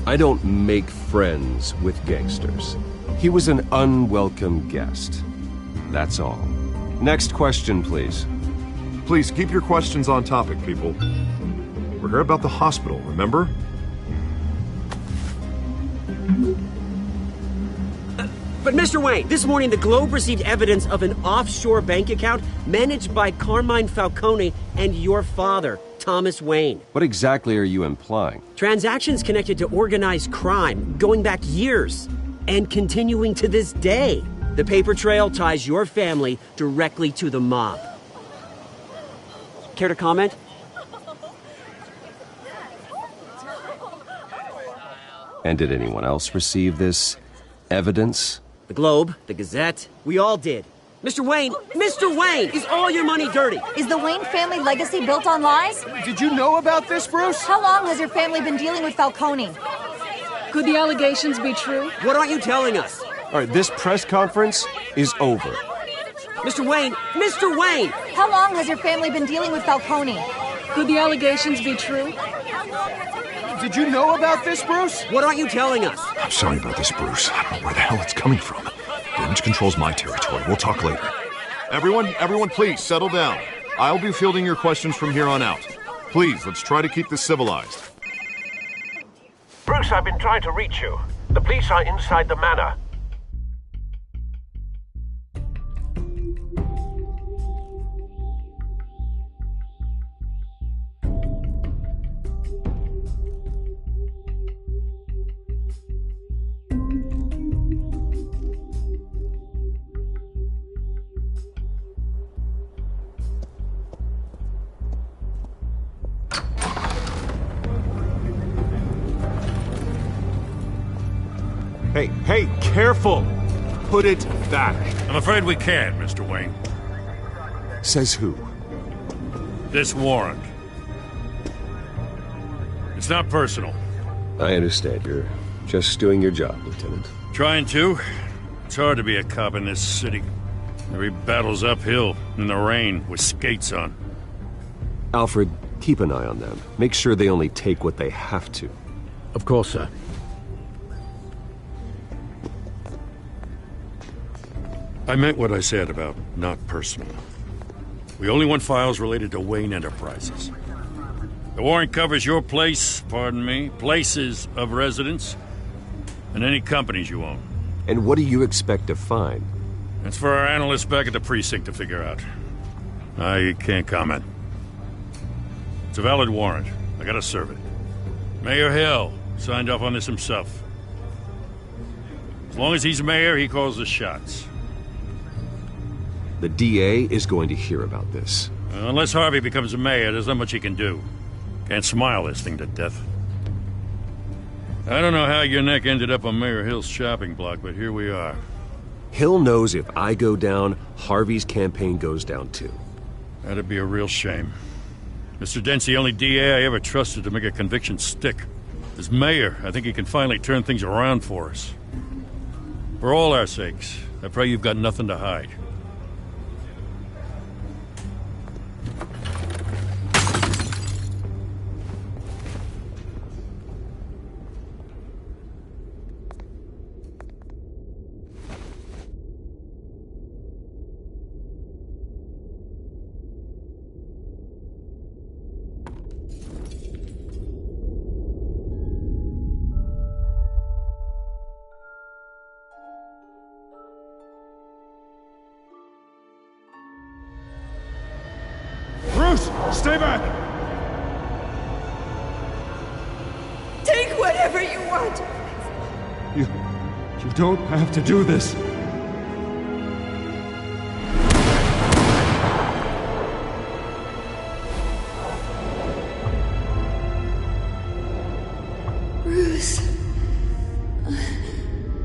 Speaker 7: I don't make friends with gangsters. He was an unwelcome guest. That's all. Next question, please.
Speaker 9: Please, keep your questions on topic, people. We're here about the hospital, remember?
Speaker 18: But Mr. Wayne, this morning the Globe received evidence of an offshore bank account managed by Carmine Falcone and your father, Thomas Wayne.
Speaker 7: What exactly are you implying?
Speaker 18: Transactions connected to organized crime, going back years, and continuing to this day. The paper trail ties your family directly to the mob. Care to comment?
Speaker 7: And did anyone else receive this evidence?
Speaker 18: The Globe, the Gazette, we all did. Mr. Wayne, is all your money dirty?
Speaker 19: Is the Wayne family legacy built on lies?
Speaker 3: Did you know about this, Bruce?
Speaker 19: How long has your family been dealing with Falcone?
Speaker 20: Could the allegations be true?
Speaker 18: What aren't you telling us?
Speaker 7: All right, this press conference is over.
Speaker 18: Mr. Wayne!
Speaker 19: How long has your family been dealing with Falcone?
Speaker 20: Could the allegations be true?
Speaker 3: Did you know about this, Bruce?
Speaker 18: What aren't you telling us?
Speaker 21: I'm sorry about this, Bruce. I don't know where the hell it's coming from. Damage control's my territory. We'll talk later.
Speaker 9: Everyone, please settle down. I'll be fielding your questions from here on out. Please, let's try to keep this civilized.
Speaker 2: Bruce, I've been trying to reach you. The police are inside the manor.
Speaker 4: Hey, careful! Put it back.
Speaker 11: I'm afraid we can't, Mr. Wayne.
Speaker 4: Says who?
Speaker 11: This warrant. It's not personal.
Speaker 7: I understand. You're just doing your job, Lieutenant.
Speaker 11: Trying to. It's hard to be a cop in this city. Every battle's uphill, in the rain, with skates on.
Speaker 7: Alfred, keep an eye on them. Make sure they only take what they have to.
Speaker 6: Of course, sir.
Speaker 11: I meant what I said about not personal. We only want files related to Wayne Enterprises. The warrant covers your place, places of residence, and any companies you own.
Speaker 7: And what do you expect to find?
Speaker 11: That's for our analysts back at the precinct to figure out. I can't comment. It's a valid warrant. I gotta serve it. Mayor Hill signed off on this himself. As long as he's mayor, he calls the shots.
Speaker 7: The DA is going to hear about this.
Speaker 11: Unless Harvey becomes a mayor, there's not much he can do. Can't smile this thing to death. I don't know how your neck ended up on Mayor Hill's shopping block, but here we are.
Speaker 7: Hill knows if I go down, Harvey's campaign goes down too.
Speaker 11: That'd be a real shame. Mr. Dent's the only DA I ever trusted to make a conviction stick. As mayor, I think he can finally turn things around for us. For all our sakes, I pray you've got nothing to hide.
Speaker 3: Bruce, stay back!
Speaker 12: Take whatever you want.
Speaker 3: You don't have to do this.
Speaker 12: Bruce.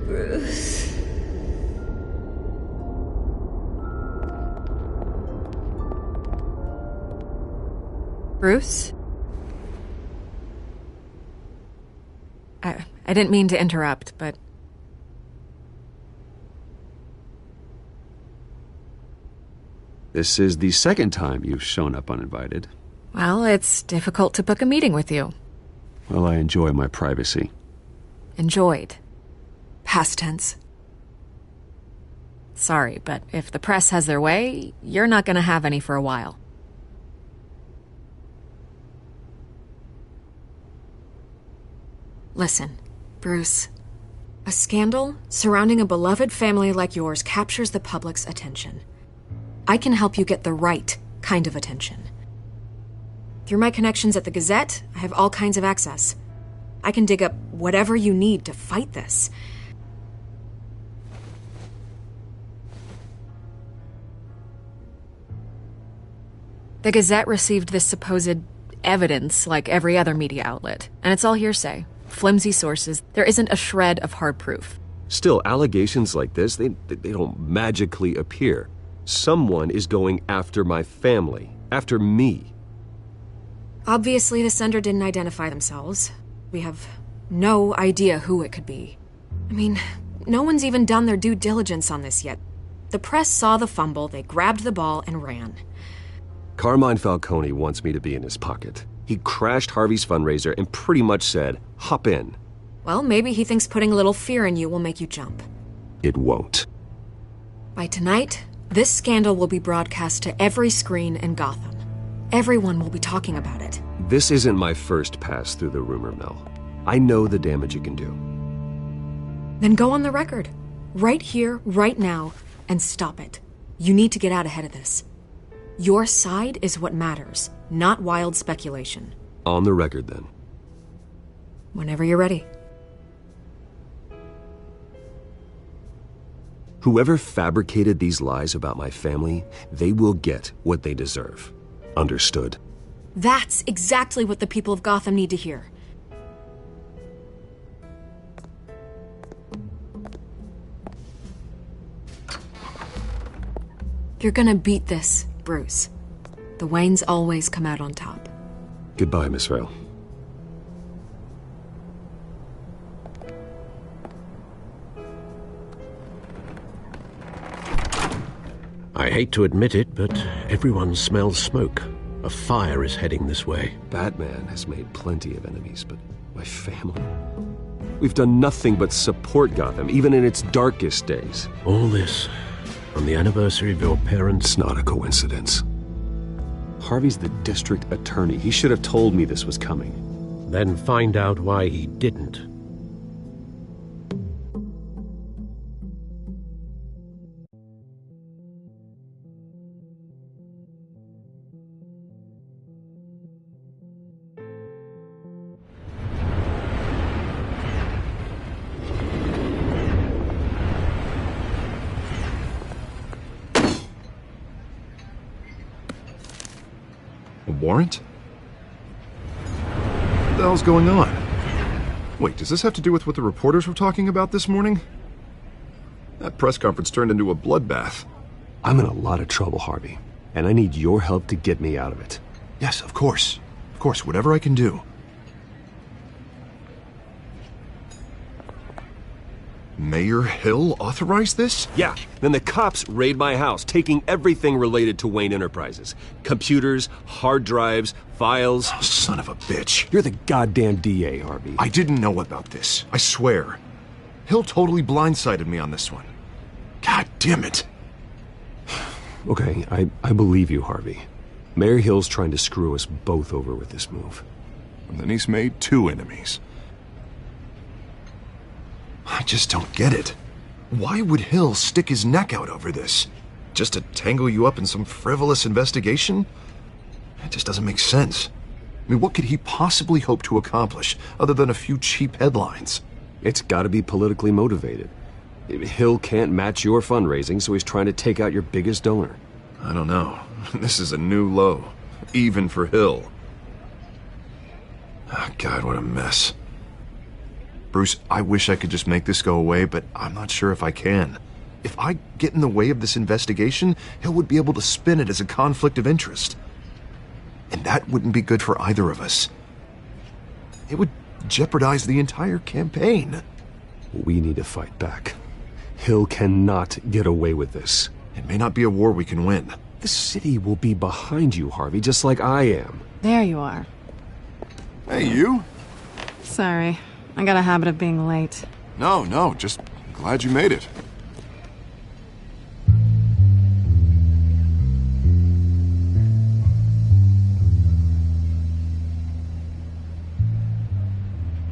Speaker 12: Bruce.
Speaker 13: Bruce? I didn't mean to interrupt, but...
Speaker 7: This is the second time you've shown up uninvited.
Speaker 13: Well, it's difficult to book a meeting with you.
Speaker 7: Well, I enjoy my privacy.
Speaker 13: Enjoyed. Past tense. Sorry, but if the press has their way, you're not gonna have any for a while. Listen, Bruce. A scandal surrounding a beloved family like yours captures the public's attention. I can help you get the right kind of attention. Through my connections at the Gazette, I have all kinds of access. I can dig up whatever you need to fight this. The Gazette received this supposed evidence like every other media outlet, and it's all hearsay. Flimsy sources. There isn't a shred of hard proof.
Speaker 7: Still, allegations like this, they don't magically appear. Someone is going after my family, after me.
Speaker 13: Obviously, the sender didn't identify themselves. We have no idea who it could be. I mean, no one's even done their due diligence on this yet. The press saw the fumble, they grabbed the ball and ran.
Speaker 7: Carmine Falcone wants me to be in his pocket. He crashed Harvey's fundraiser and pretty much said, hop in.
Speaker 13: Well, maybe he thinks putting a little fear in you will make you jump.
Speaker 7: It won't.
Speaker 13: By tonight, this scandal will be broadcast to every screen in Gotham. Everyone will be talking about it.
Speaker 7: This isn't my first pass through the rumor mill. I know the damage it can do.
Speaker 13: Then go on the record. Right here, right now, and stop it. You need to get out ahead of this. Your side is what matters, not wild speculation.
Speaker 7: On the record, then.
Speaker 13: Whenever you're ready.
Speaker 7: Whoever fabricated these lies about my family, they will get what they deserve. Understood?
Speaker 13: That's exactly what the people of Gotham need to hear. You're gonna beat this, Bruce. The Waynes always come out on top.
Speaker 7: Goodbye, Miss Vale.
Speaker 6: I hate to admit it, but everyone smells smoke. A fire is heading this way.
Speaker 7: Batman has made plenty of enemies, but my family? We've done nothing but support Gotham, even in its darkest days.
Speaker 6: All this on the anniversary of your parents'...
Speaker 7: It's not a coincidence. Harvey's the district attorney. He should have told me this was coming.
Speaker 6: Then find out why he didn't.
Speaker 9: Warrant? What the hell's going on? Wait, does this have to do with what the reporters were talking about this morning? That press conference turned into a bloodbath.
Speaker 7: I'm in a lot of trouble, Harvey, and I need your help to get me out of it.
Speaker 9: Yes, of course. Of course, whatever I can do. Mayor Hill authorized this?
Speaker 7: Yeah, then the cops raid my house, taking everything related to Wayne Enterprises. Computers, hard drives, files.
Speaker 9: Oh, son of a bitch.
Speaker 7: You're the goddamn DA, Harvey.
Speaker 9: I didn't know about this. I swear. Hill totally blindsided me on this one. God damn it.
Speaker 7: Okay, I believe you, Harvey. Mayor Hill's trying to screw us both over with this move.
Speaker 9: And then he's made 2 enemies. I just don't get it. Why would Hill stick his neck out over this? Just to tangle you up in some frivolous investigation? It just doesn't make sense. I mean, what could he possibly hope to accomplish other than a few cheap headlines?
Speaker 7: It's gotta be politically motivated. Hill can't match your fundraising, so he's trying to take out your biggest donor.
Speaker 9: I don't know. This is a new low. Even for Hill. Oh, God, what a mess. Bruce, I wish I could just make this go away, but I'm not sure if I can. If I get in the way of this investigation, Hill would be able to spin it as a conflict of interest. And that wouldn't be good for either of us. It would jeopardize the entire campaign.
Speaker 7: We need to fight back. Hill cannot get away with this.
Speaker 9: It may not be a war we can win.
Speaker 7: The city will be behind you, Harvey, just like I am.
Speaker 8: There you are.
Speaker 9: Hey, you?
Speaker 8: Sorry. I got a habit of being late.
Speaker 9: No, just glad you made it.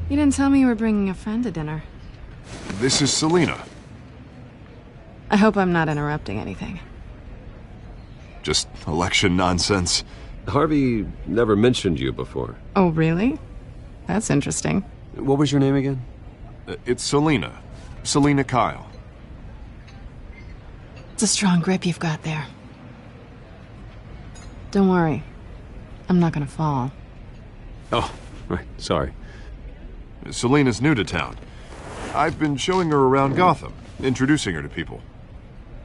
Speaker 8: You didn't tell me you were bringing a friend to dinner.
Speaker 9: This is Selina.
Speaker 8: I hope I'm not interrupting anything.
Speaker 9: Just election nonsense.
Speaker 7: Harvey never mentioned you before.
Speaker 8: Oh, really? That's interesting.
Speaker 7: What was your name again?
Speaker 9: It's Selina. Selina Kyle.
Speaker 8: It's a strong grip you've got there. Don't worry. I'm not gonna fall.
Speaker 7: Oh, right. Sorry.
Speaker 9: Selena's new to town. I've been showing her around Gotham, introducing her to people.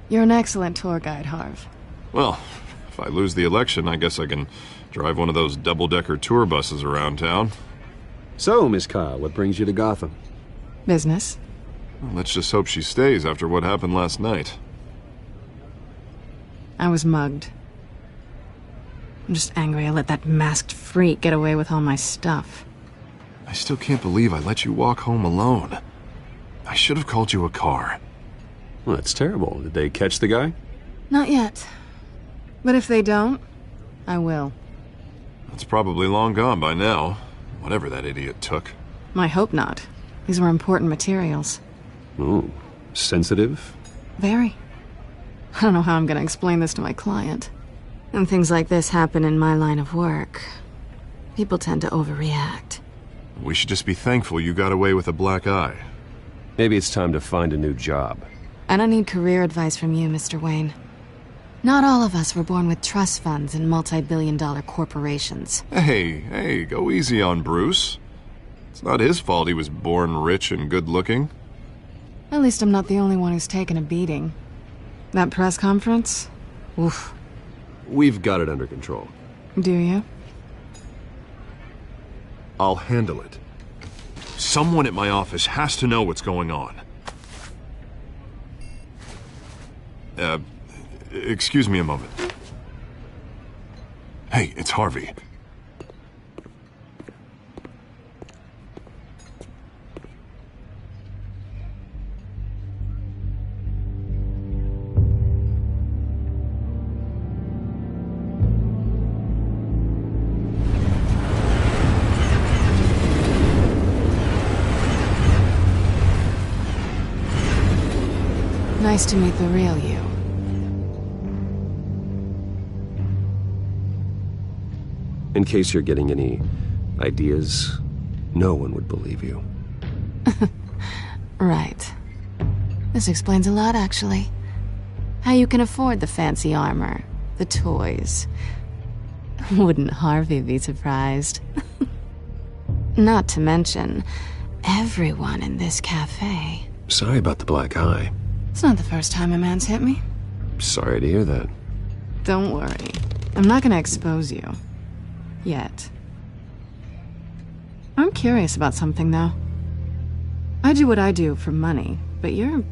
Speaker 8: You're an excellent tour guide, Harv.
Speaker 9: Well, if I lose the election, I guess I can drive one of those double-decker tour buses around town.
Speaker 7: So, Miss Kyle, what brings you to Gotham?
Speaker 8: Business.
Speaker 9: Well, let's just hope she stays after what happened last night.
Speaker 8: I was mugged. I'm just angry I let that masked freak get away with all my stuff.
Speaker 9: I still can't believe I let you walk home alone. I should have called you a car.
Speaker 7: Well, that's terrible. Did they catch the guy?
Speaker 8: Not yet. But if they don't, I will.
Speaker 9: It's probably long gone by now, whatever that idiot took.
Speaker 8: I hope not. These were important materials.
Speaker 7: Ooh, sensitive?
Speaker 8: Very. I don't know how I'm gonna explain this to my client. And things like this happen in my line of work. People tend to overreact.
Speaker 9: We should just be thankful you got away with a black eye.
Speaker 7: Maybe it's time to find a new job.
Speaker 8: I don't need career advice from you, Mr. Wayne. Not all of us were born with trust funds and multi-billion-dollar corporations.
Speaker 9: Hey, go easy on Bruce. It's not his fault he was born rich and good-looking.
Speaker 8: At least I'm not the only one who's taken a beating. That press conference? Oof.
Speaker 7: We've got it under control.
Speaker 8: Do you?
Speaker 9: I'll handle it. Someone at my office has to know what's going on. Excuse me a moment. Hey, it's Harvey.
Speaker 8: Nice to meet the real you.
Speaker 7: In case you're getting any ideas, no one would believe you.
Speaker 8: Right. This explains a lot, actually. How you can afford the fancy armor, the toys. Wouldn't Harvey be surprised? Not to mention, everyone in this cafe.
Speaker 7: Sorry about the black eye.
Speaker 8: It's not the first time a man's hit me.
Speaker 7: Sorry to hear that.
Speaker 8: Don't worry. I'm not gonna expose you. Yet. I'm curious about something, though. I do what I do for money, but you're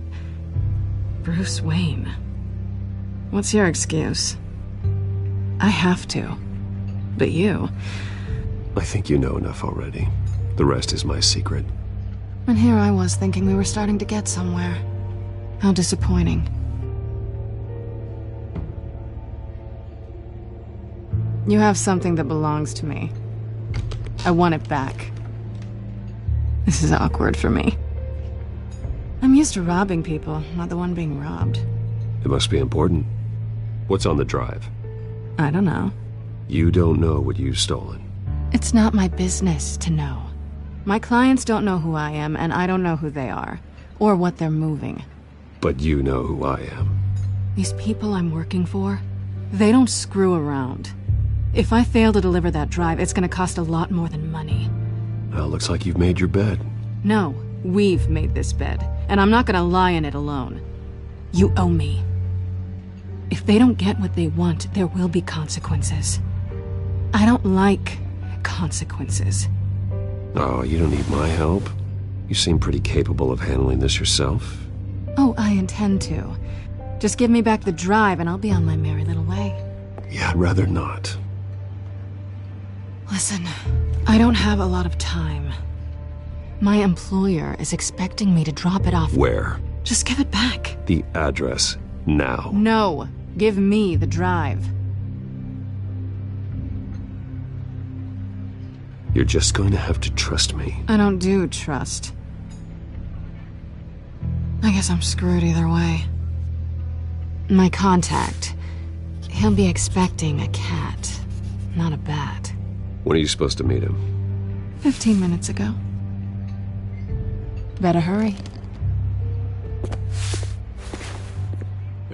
Speaker 8: Bruce Wayne. What's your excuse? I have to. But you...
Speaker 7: I think you know enough already. The rest is my secret.
Speaker 8: And here I was thinking we were starting to get somewhere. How disappointing. You have something that belongs to me. I want it back. This is awkward for me. I'm used to robbing people, not the one being robbed.
Speaker 7: It must be important. What's on the drive?
Speaker 8: I don't know.
Speaker 7: You don't know what you've stolen.
Speaker 8: It's not my business to know. My clients don't know who I am, and I don't know who they are, or what they're moving.
Speaker 7: But you know who I am.
Speaker 8: These people I'm working for, they don't screw around. If I fail to deliver that drive, it's gonna cost a lot more than money.
Speaker 7: Well, looks like you've made your bed.
Speaker 8: No, we've made this bed, and I'm not gonna lie in it alone. You owe me. If they don't get what they want, there will be consequences. I don't like consequences.
Speaker 7: Oh, you don't need my help. You seem pretty capable of handling this yourself.
Speaker 8: Oh, I intend to. Just give me back the drive and I'll be on my merry little way.
Speaker 7: Yeah, I'd rather not.
Speaker 8: Listen, I don't have a lot of time. My employer is expecting me to drop it off.
Speaker 7: Where?
Speaker 8: Just give it back.
Speaker 7: The address, now.
Speaker 8: No, give me the drive.
Speaker 7: You're just going to have to trust me.
Speaker 8: I don't do trust. I guess I'm screwed either way. My contact, he'll be expecting a cat, not a bat.
Speaker 7: When are you supposed to meet him?
Speaker 8: 15 minutes ago. Better hurry.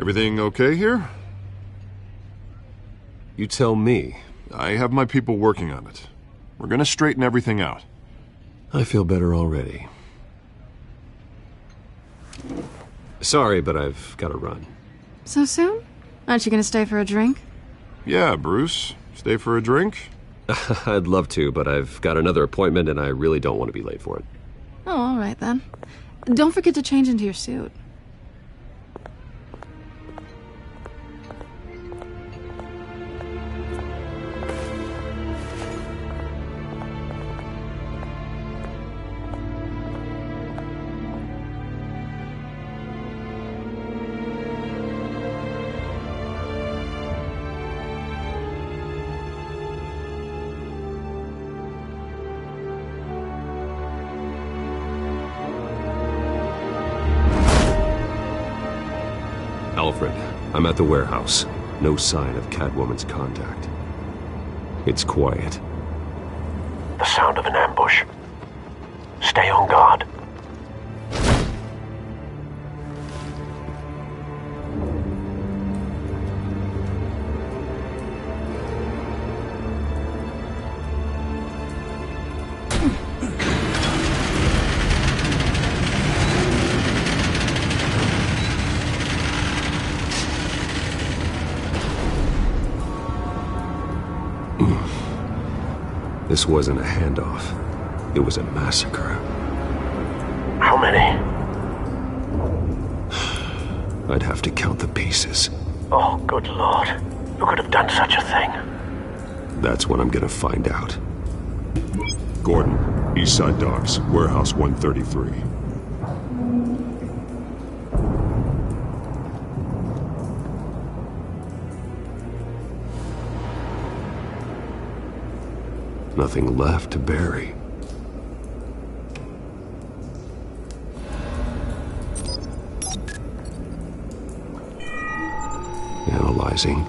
Speaker 9: Everything okay here?
Speaker 7: You tell me.
Speaker 9: I have my people working on it. We're gonna straighten everything out.
Speaker 7: I feel better already. Sorry, but I've got to run.
Speaker 8: So soon? Aren't you gonna stay for a drink?
Speaker 9: Yeah, Bruce. Stay for a drink?
Speaker 7: I'd love to, but I've got another appointment and I really don't want to be late for it.
Speaker 8: Oh, all right then. Don't forget to change into your suit.
Speaker 7: Alfred, I'm at the warehouse. No sign of Catwoman's contact. It's quiet.
Speaker 2: The sound of an ambush. Stay on guard.
Speaker 7: This wasn't a handoff. It was a massacre.
Speaker 2: How many?
Speaker 7: I'd have to count the pieces.
Speaker 2: Oh, good Lord. Who could have done such a thing?
Speaker 7: That's what I'm gonna find out.
Speaker 4: Gordon, Eastside Docks, Warehouse 133.
Speaker 7: Nothing left to bury. Analyzing.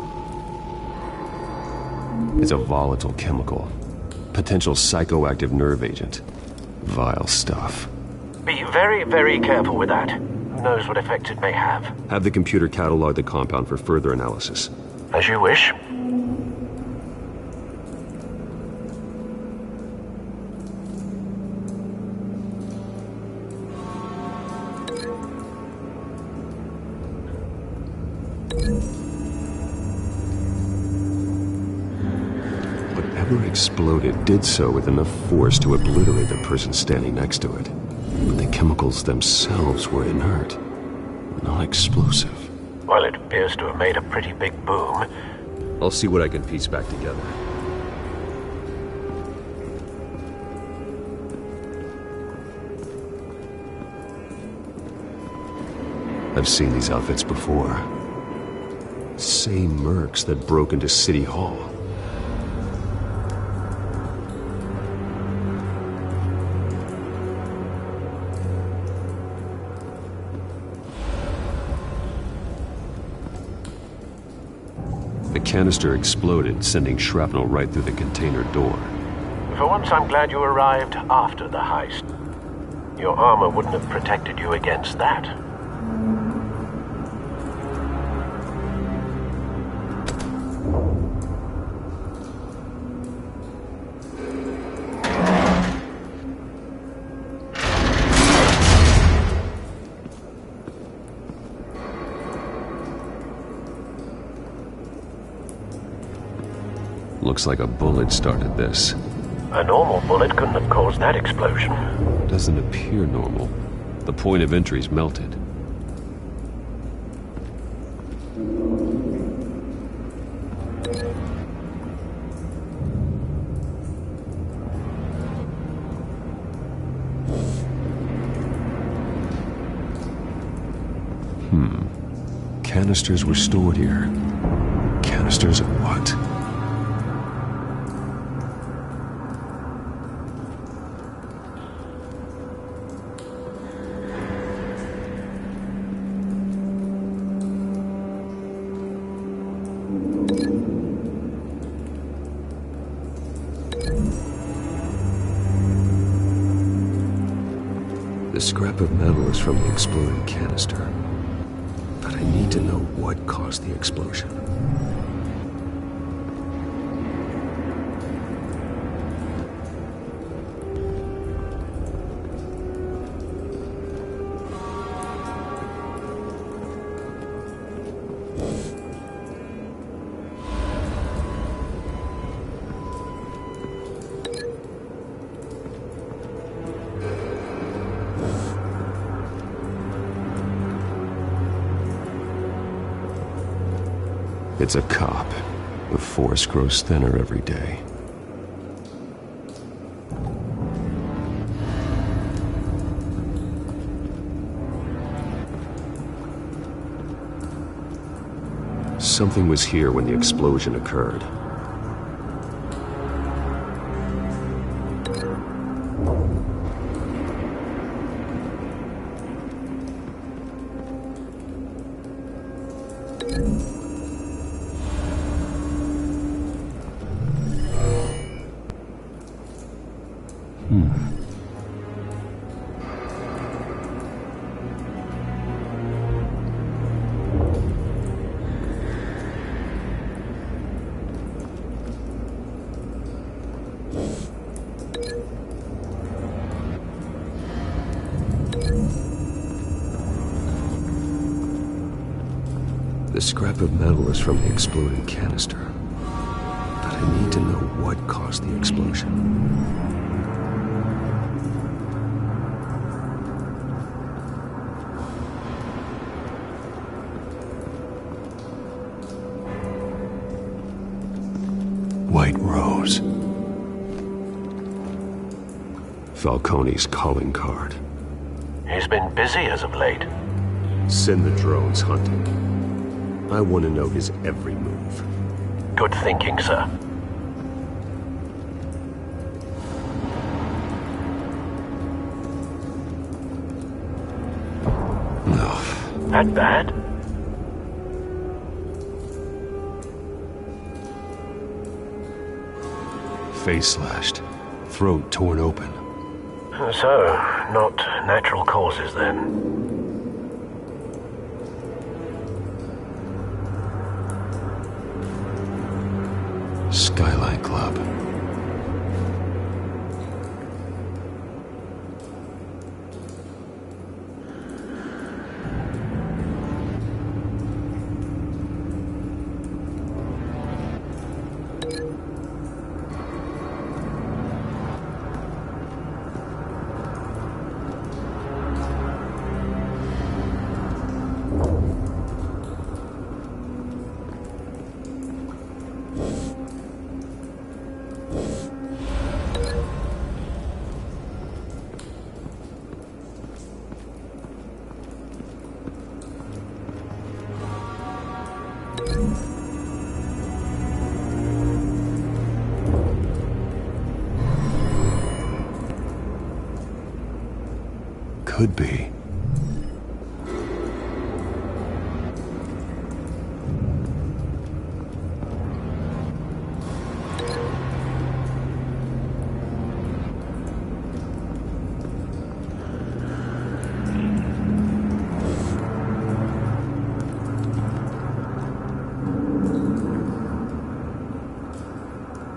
Speaker 7: It's a volatile chemical. Potential psychoactive nerve agent. Vile stuff.
Speaker 2: Be very, very careful with that. Who knows what effects it may have.
Speaker 7: Have the computer catalog the compound for further analysis.
Speaker 2: As you wish.
Speaker 7: Whatever exploded did so with enough force to obliterate the person standing next to it. But the chemicals themselves were inert, not explosive.
Speaker 2: Well, it appears to have made a pretty big boom.
Speaker 7: I'll see what I can piece back together. I've seen these outfits before. Same mercs that broke into City Hall. The canister exploded, sending shrapnel right through the container door.
Speaker 2: For once, I'm glad you arrived after the heist. Your armor wouldn't have protected you against that.
Speaker 7: Looks like a bullet started this.
Speaker 2: A normal bullet couldn't have caused that explosion.
Speaker 7: Doesn't appear normal. The point of entry's melted. Canisters were stored here. Canisters of what? The scrap of metal is from the exploding canister. But I need to know what caused the explosion. It's a cop. The force grows thinner every day. Something was here when the explosion occurred. The scrap of metal is from the exploded canister. But I need to know what caused the explosion. White Rose. Falcone's calling card.
Speaker 2: He's been busy as of late.
Speaker 7: Send the drones hunting. I want to know his every move.
Speaker 2: Good thinking, sir.
Speaker 7: No.
Speaker 2: That bad?
Speaker 7: Face slashed. Throat torn open.
Speaker 2: So, not natural causes then.
Speaker 7: Skyline Club. Could be.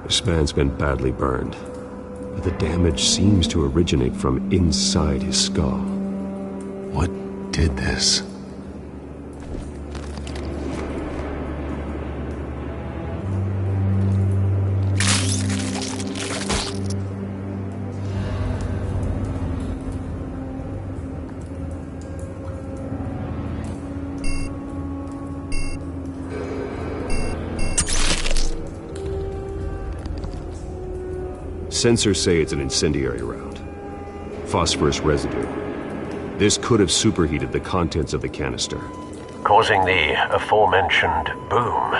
Speaker 7: This man's been badly burned, but the damage seems to originate from inside his skull. What did this? Sensors say it's an incendiary round. Phosphorus residue. This could have superheated the contents of the canister,
Speaker 2: causing the aforementioned boom.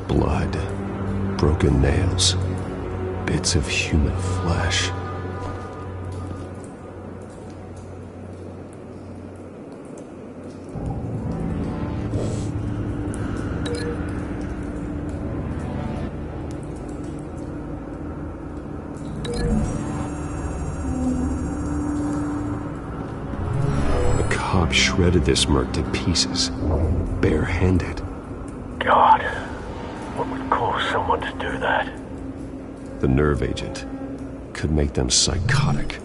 Speaker 7: Blood, broken nails, bits of human flesh. Shredded this merc to pieces, barehanded.
Speaker 2: God, what would cause someone to do that?
Speaker 7: The nerve agent could make them psychotic.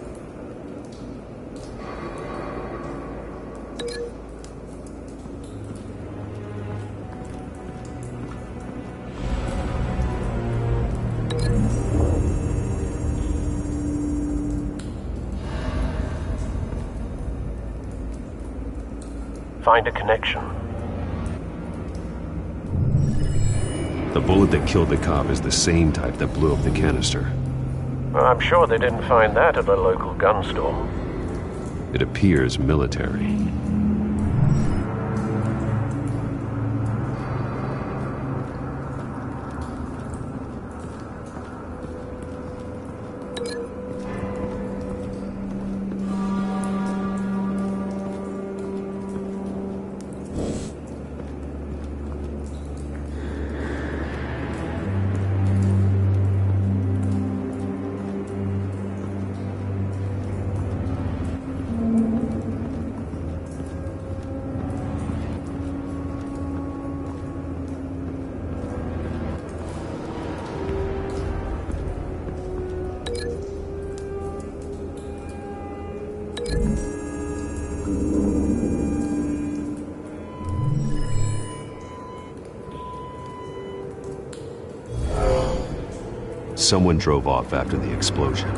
Speaker 2: Find a connection.
Speaker 7: The bullet that killed the cop is the same type that blew up the canister.
Speaker 2: Well, I'm sure they didn't find that at a local gun store.
Speaker 7: It appears military. Someone drove off after the explosion.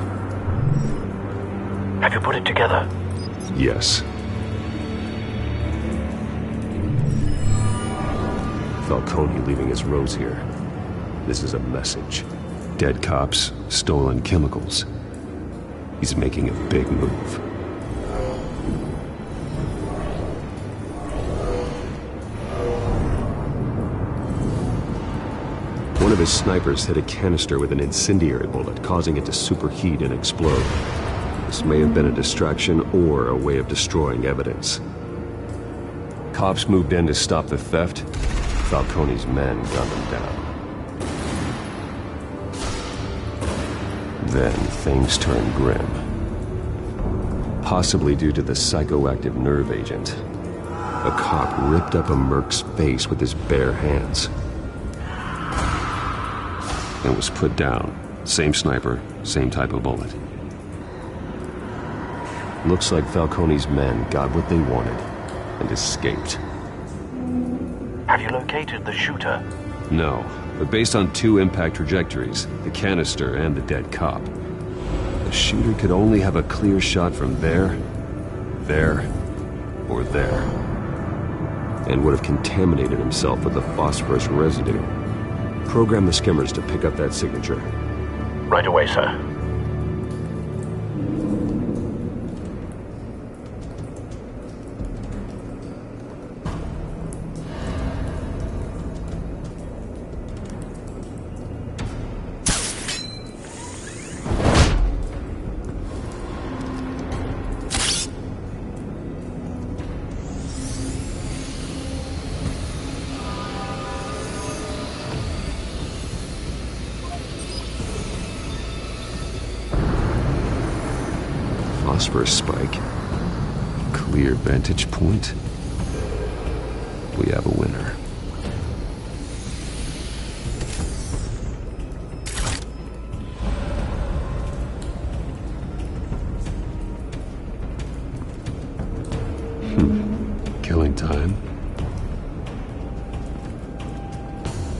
Speaker 2: Have you put it together?
Speaker 7: Yes. Falcone leaving his rose here. This is a message. Dead cops, stolen chemicals. He's making a big move. One of his snipers hit a canister with an incendiary bullet, causing it to superheat and explode. This may have been a distraction or a way of destroying evidence. Cops moved in to stop the theft. Falcone's men gunned them down. Then things turned grim. Possibly due to the psychoactive nerve agent. A cop ripped up a merc's face with his bare hands. And was put down. Same sniper, same type of bullet. Looks like Falcone's men got what they wanted and escaped.
Speaker 2: Have you located the shooter?
Speaker 7: No, but based on two impact trajectories, the canister and the dead cop, the shooter could only have a clear shot from there, or there, and would have contaminated himself with the phosphorus residue. Program the skimmers to pick up that signature.
Speaker 2: Right away, sir.
Speaker 7: Phosphorus spike. Clear vantage point. We have a winner. Killing time.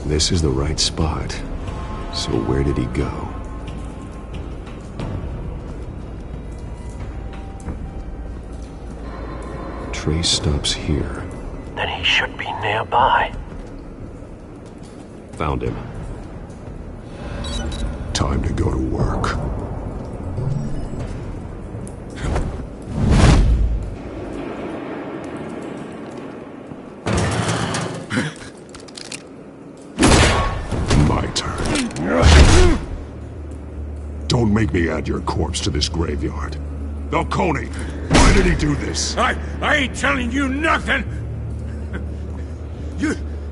Speaker 7: This is the right spot. So where did he go? Trace stops here.
Speaker 2: Then he should be nearby.
Speaker 7: Found him.
Speaker 4: Time to go to work. My turn. Don't make me add your corpse to this graveyard. Falcone, why did he do this?
Speaker 14: I ain't telling you nothing!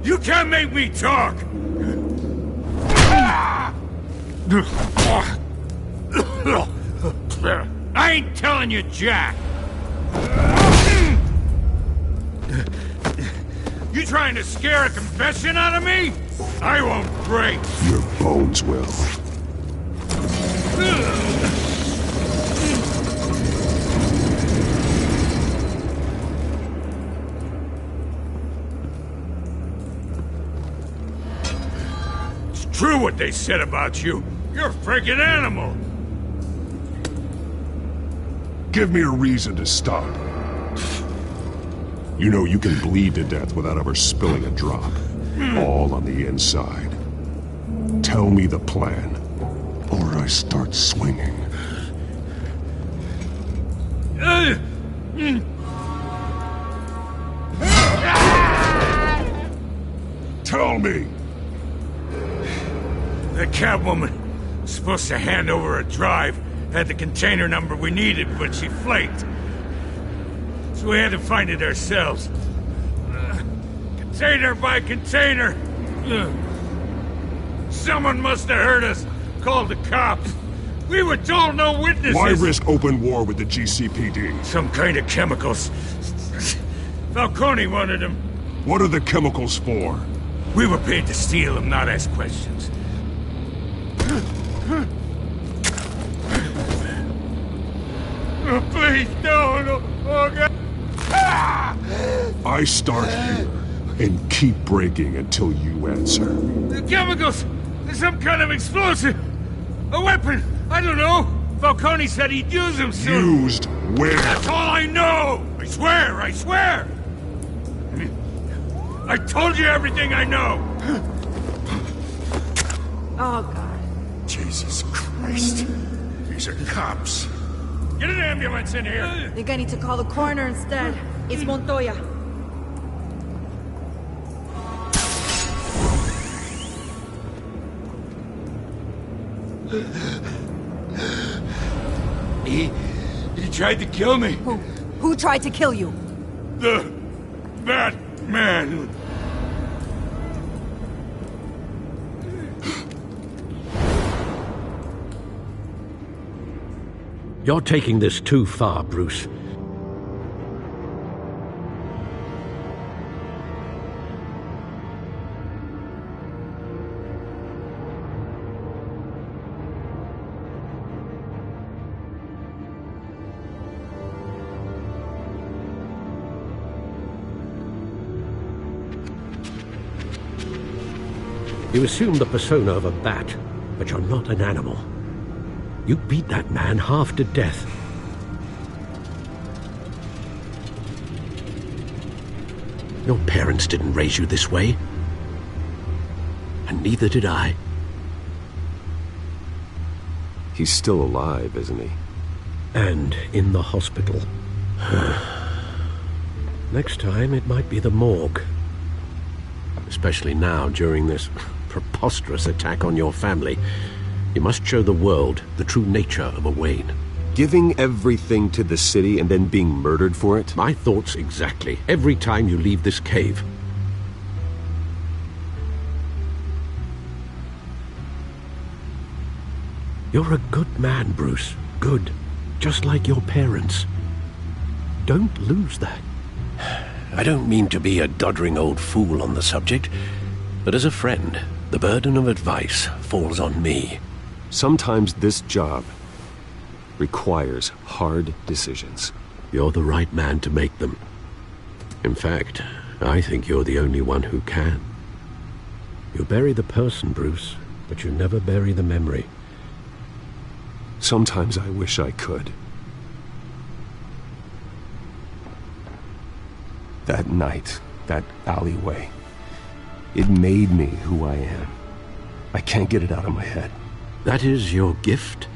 Speaker 14: You can't make me talk! I ain't telling you jack! You trying to scare a confession out of me? I won't break!
Speaker 4: Your bones will.
Speaker 14: True what they said about you. You're a freaking animal.
Speaker 4: Give me a reason to stop. You know you can bleed to death without ever spilling a drop. All on the inside. Tell me the plan, or I start swinging. Tell me!
Speaker 14: The Catwoman was supposed to hand over a drive, had the container number we needed, but she flaked. So we had to find it ourselves. Container by container. Someone must have heard us, called the cops. We were told no witnesses.
Speaker 4: Why risk open war with the GCPD?
Speaker 14: Some kind of chemicals. Falcone wanted them.
Speaker 4: What are the chemicals for?
Speaker 14: We were paid to steal them, not ask questions. Oh, please, no. Oh, God.
Speaker 4: I start here and keep breaking until you answer.
Speaker 14: The chemicals! There's some kind of explosive! A weapon! I don't know! Falcone said he'd use them soon!
Speaker 4: Used where?
Speaker 14: That's all I know! I swear! I told you everything I know!
Speaker 12: Oh, God.
Speaker 14: Jesus Christ. These are cops. Get an ambulance in here!
Speaker 12: I think I need to call the coroner instead. It's Montoya.
Speaker 14: He tried to kill me.
Speaker 19: Who tried to kill you?
Speaker 14: The Batman.
Speaker 6: You're taking this too far, Bruce. You assume the persona of a bat, but you're not an animal. You beat that man half to death. Your parents didn't raise you this way. And neither did I.
Speaker 7: He's still alive, isn't he?
Speaker 6: And in the hospital. Next time, it might be the morgue. Especially now, during this preposterous attack on your family. You must show the world the true nature of a Wayne.
Speaker 7: Giving everything to the city and then being murdered for it?
Speaker 6: My thoughts exactly. Every time you leave this cave. You're a good man, Bruce. Good. Just like your parents. Don't lose that. I don't mean to be a doddering old fool on the subject, but as a friend, the burden of advice falls on me.
Speaker 7: Sometimes this job requires hard decisions.
Speaker 6: You're the right man to make them. In fact, I think you're the only one who can. You bury the person, Bruce, but you never bury the memory.
Speaker 7: Sometimes I wish I could. That night, that alleyway, it made me who I am. I can't get it out of my head.
Speaker 6: That is your gift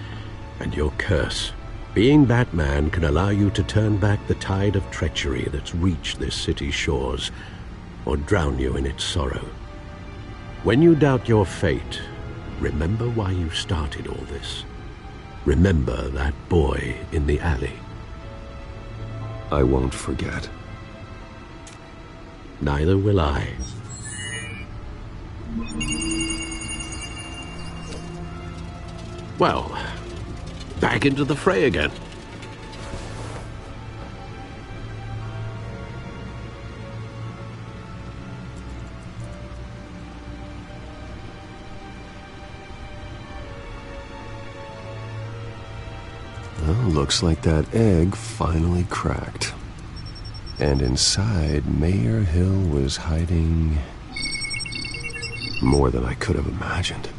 Speaker 6: and your curse. Being Batman can allow you to turn back the tide of treachery that's reached this city's shores, or drown you in its sorrow. When you doubt your fate, remember why you started all this. Remember that boy in the alley.
Speaker 7: I won't forget.
Speaker 6: Neither will I. Well, back into the fray again.
Speaker 7: Well, looks like that egg finally cracked. And inside, Mayor Hill was hiding more than I could have imagined.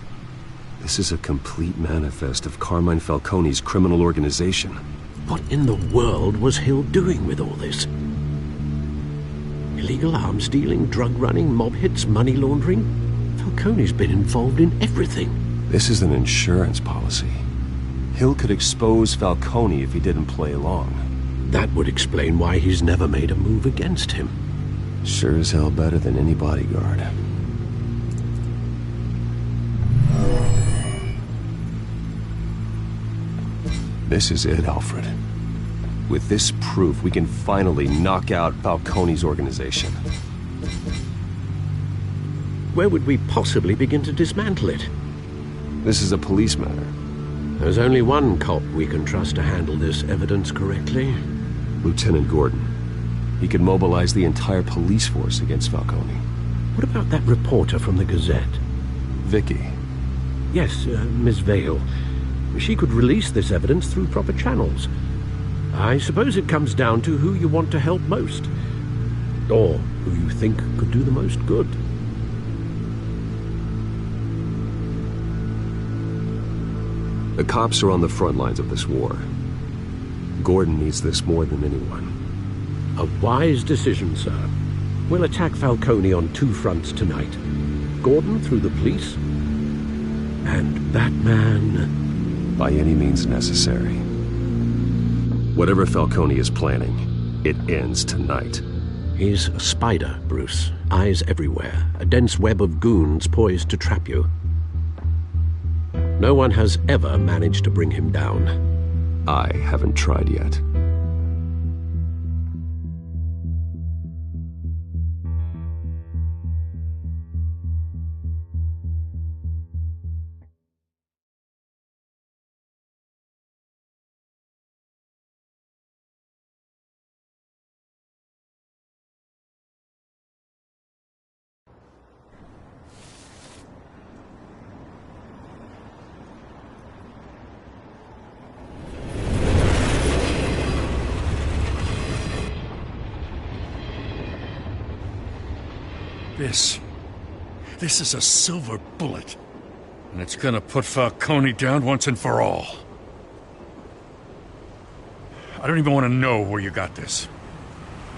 Speaker 7: This is a complete manifest of Carmine Falcone's criminal organization.
Speaker 6: What in the world was Hill doing with all this? Illegal arms dealing, drug running, mob hits, money laundering. Falcone's been involved in everything.
Speaker 7: This is an insurance policy. Hill could expose Falcone if he didn't play along.
Speaker 6: That would explain why he's never made a move against him.
Speaker 7: Sure as hell better than any bodyguard. This is it, Alfred. With this proof, we can finally knock out Falcone's organization.
Speaker 6: Where would we possibly begin to dismantle it?
Speaker 7: This is a police matter.
Speaker 6: There's only one cop we can trust to handle this evidence correctly.
Speaker 7: Lieutenant Gordon. He could mobilize the entire police force against Falcone.
Speaker 6: What about that reporter from the Gazette?
Speaker 7: Vicky.
Speaker 6: Yes, Miss Vale. She could release this evidence through proper channels. I suppose it comes down to who you want to help most. Or who you think could do the most good.
Speaker 7: The cops are on the front lines of this war. Gordon needs this more than anyone.
Speaker 6: A wise decision, sir. We'll attack Falcone on two fronts tonight. Gordon through the police, and Batman...
Speaker 7: by any means necessary. Whatever Falcone is planning, it ends tonight.
Speaker 6: He's a spider, Bruce. Eyes everywhere. A dense web of goons poised to trap you. No one has ever managed to bring him down.
Speaker 7: I haven't tried yet.
Speaker 14: This is a silver bullet. And it's gonna put Falcone down once and for all. I don't even want to know where you got this.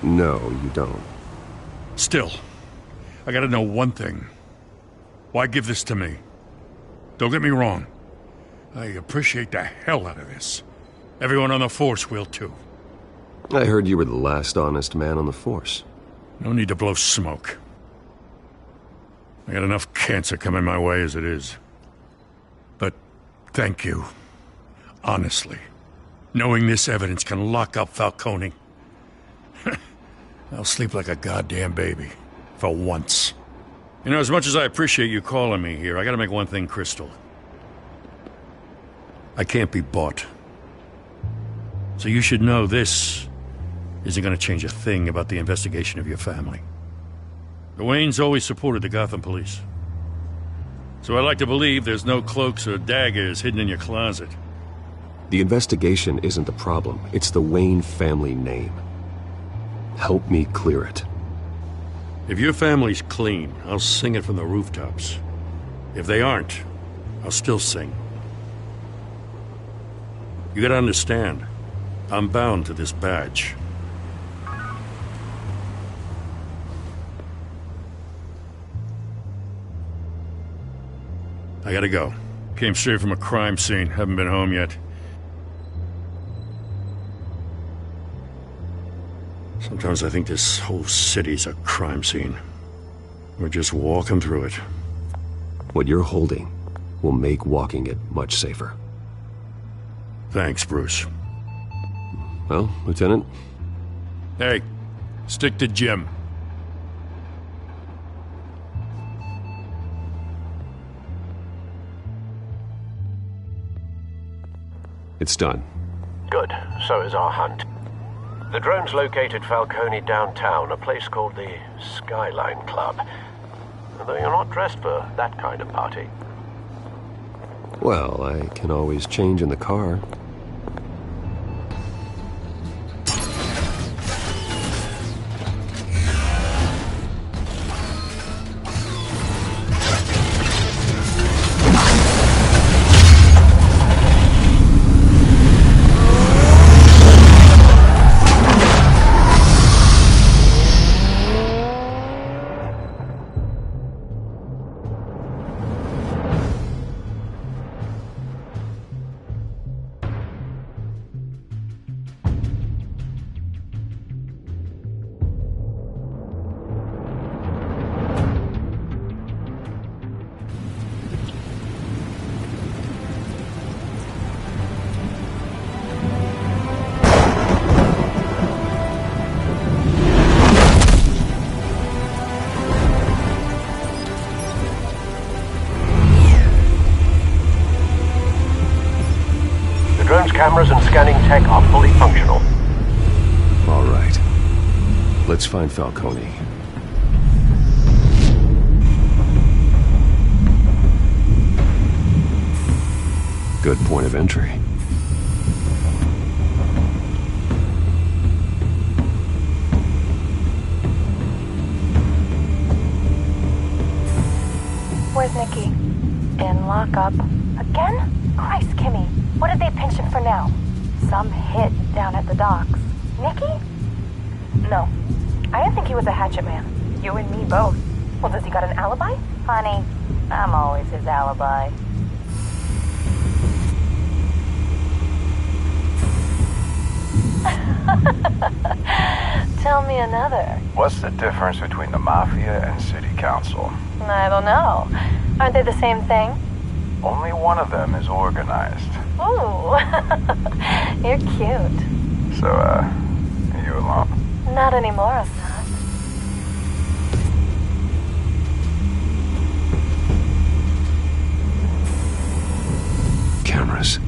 Speaker 7: No, you don't.
Speaker 14: Still, I gotta know one thing. Why give this to me? Don't get me wrong. I appreciate the hell out of this. Everyone on the force will too.
Speaker 7: I heard you were the last honest man on the force.
Speaker 14: No need to blow smoke. I got enough cancer coming my way as it is. But thank you. Honestly. Knowing this evidence can lock up Falcone. I'll sleep like a goddamn baby. For once. You know, as much as I appreciate you calling me here, I gotta make one thing crystal. I can't be bought. So you should know this isn't gonna change a thing about the investigation of your family. The Waynes always supported the Gotham police. So I like to believe there's no cloaks or daggers hidden in your closet.
Speaker 7: The investigation isn't the problem. It's the Wayne family name. Help me clear it.
Speaker 14: If your family's clean, I'll sing it from the rooftops. If they aren't, I'll still sing. You gotta understand, I'm bound to this badge. I gotta go. Came straight from a crime scene. Haven't been home yet. Sometimes I think this whole city's a crime scene. We're just walking through it.
Speaker 7: What you're holding will make walking it much safer.
Speaker 14: Thanks, Bruce.
Speaker 7: Well, Lieutenant?
Speaker 14: Hey, stick to Jim.
Speaker 7: It's done.
Speaker 2: Good. So is our hunt. The drones located Falcone downtown, a place called the Skyline Club. Though you're not dressed for that kind of party.
Speaker 7: Well, I can always change in the car.
Speaker 2: scanning tech are fully functional.
Speaker 7: All right. Let's find Falcone. Good point of entry.
Speaker 5: Where's Nikki? In lockup. Again? Christ, Kimmy. What did they pinch him for now? Some hit down at the docks. Nikki? No. I didn't think he was a hatchet man. You and me both. Well, does he got an alibi? Honey, I'm always his alibi. Tell me another.
Speaker 22: What's the difference between the Mafia and City Council?
Speaker 5: I don't know. Aren't they the same thing?
Speaker 22: Only one of them is organized.
Speaker 5: Ooh. You're cute.
Speaker 22: So, are you alone?
Speaker 5: Not anymore, Assad.
Speaker 7: Cameras.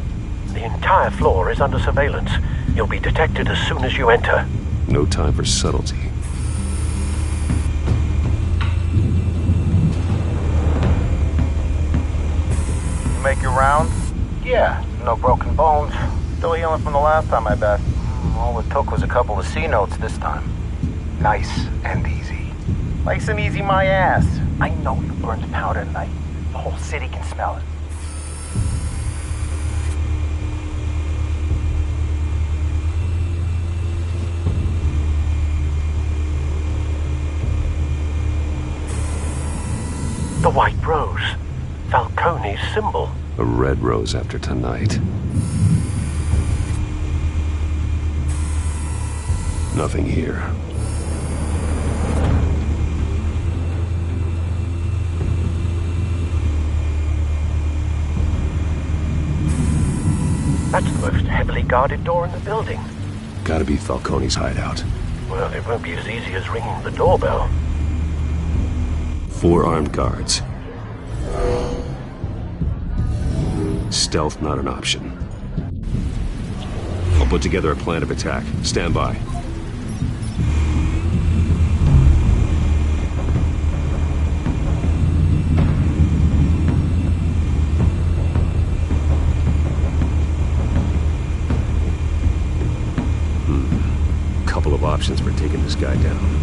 Speaker 2: The entire floor is under surveillance. You'll be detected as soon as you enter.
Speaker 7: No time for subtlety.
Speaker 22: You make your rounds? Yeah, no broken bones. Still healing from the last time, I bet. All it took was a couple of C notes this time. Nice and easy. Nice and easy my ass. I know you burned powder tonight. The whole city can smell it.
Speaker 2: The white rose. Falcone's symbol.
Speaker 7: A red rose after tonight. Nothing here.
Speaker 2: That's the most heavily guarded door in the building.
Speaker 7: Gotta be Falcone's hideout.
Speaker 2: Well, it won't be as easy as ringing the doorbell.
Speaker 7: 4 armed guards. Stealth not an option. I'll put together a plan of attack. Stand by. Couple of options for taking this guy down.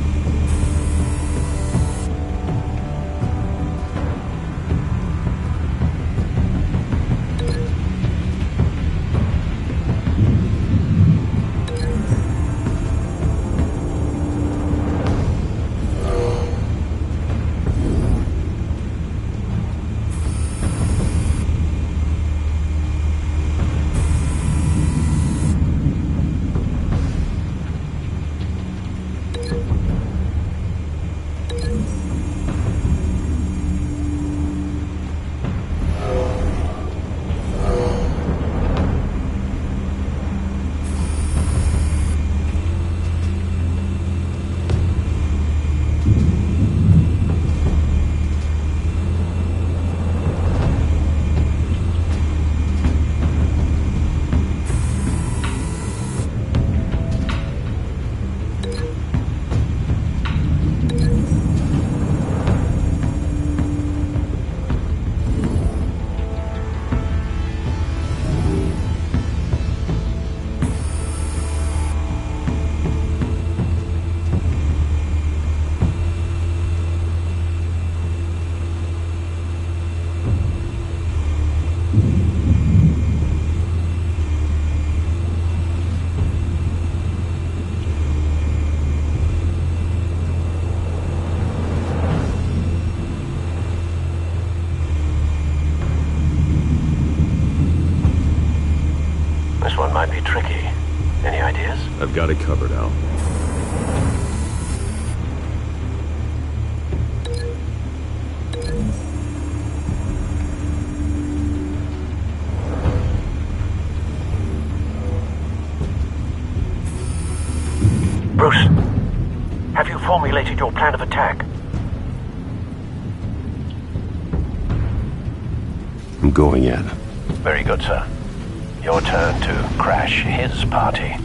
Speaker 2: This one might be tricky. Any ideas?
Speaker 7: I've got it covered, Al.
Speaker 2: Bruce, have you formulated your plan of attack?
Speaker 7: I'm going in.
Speaker 2: Very good, sir. Your turn to crash his party.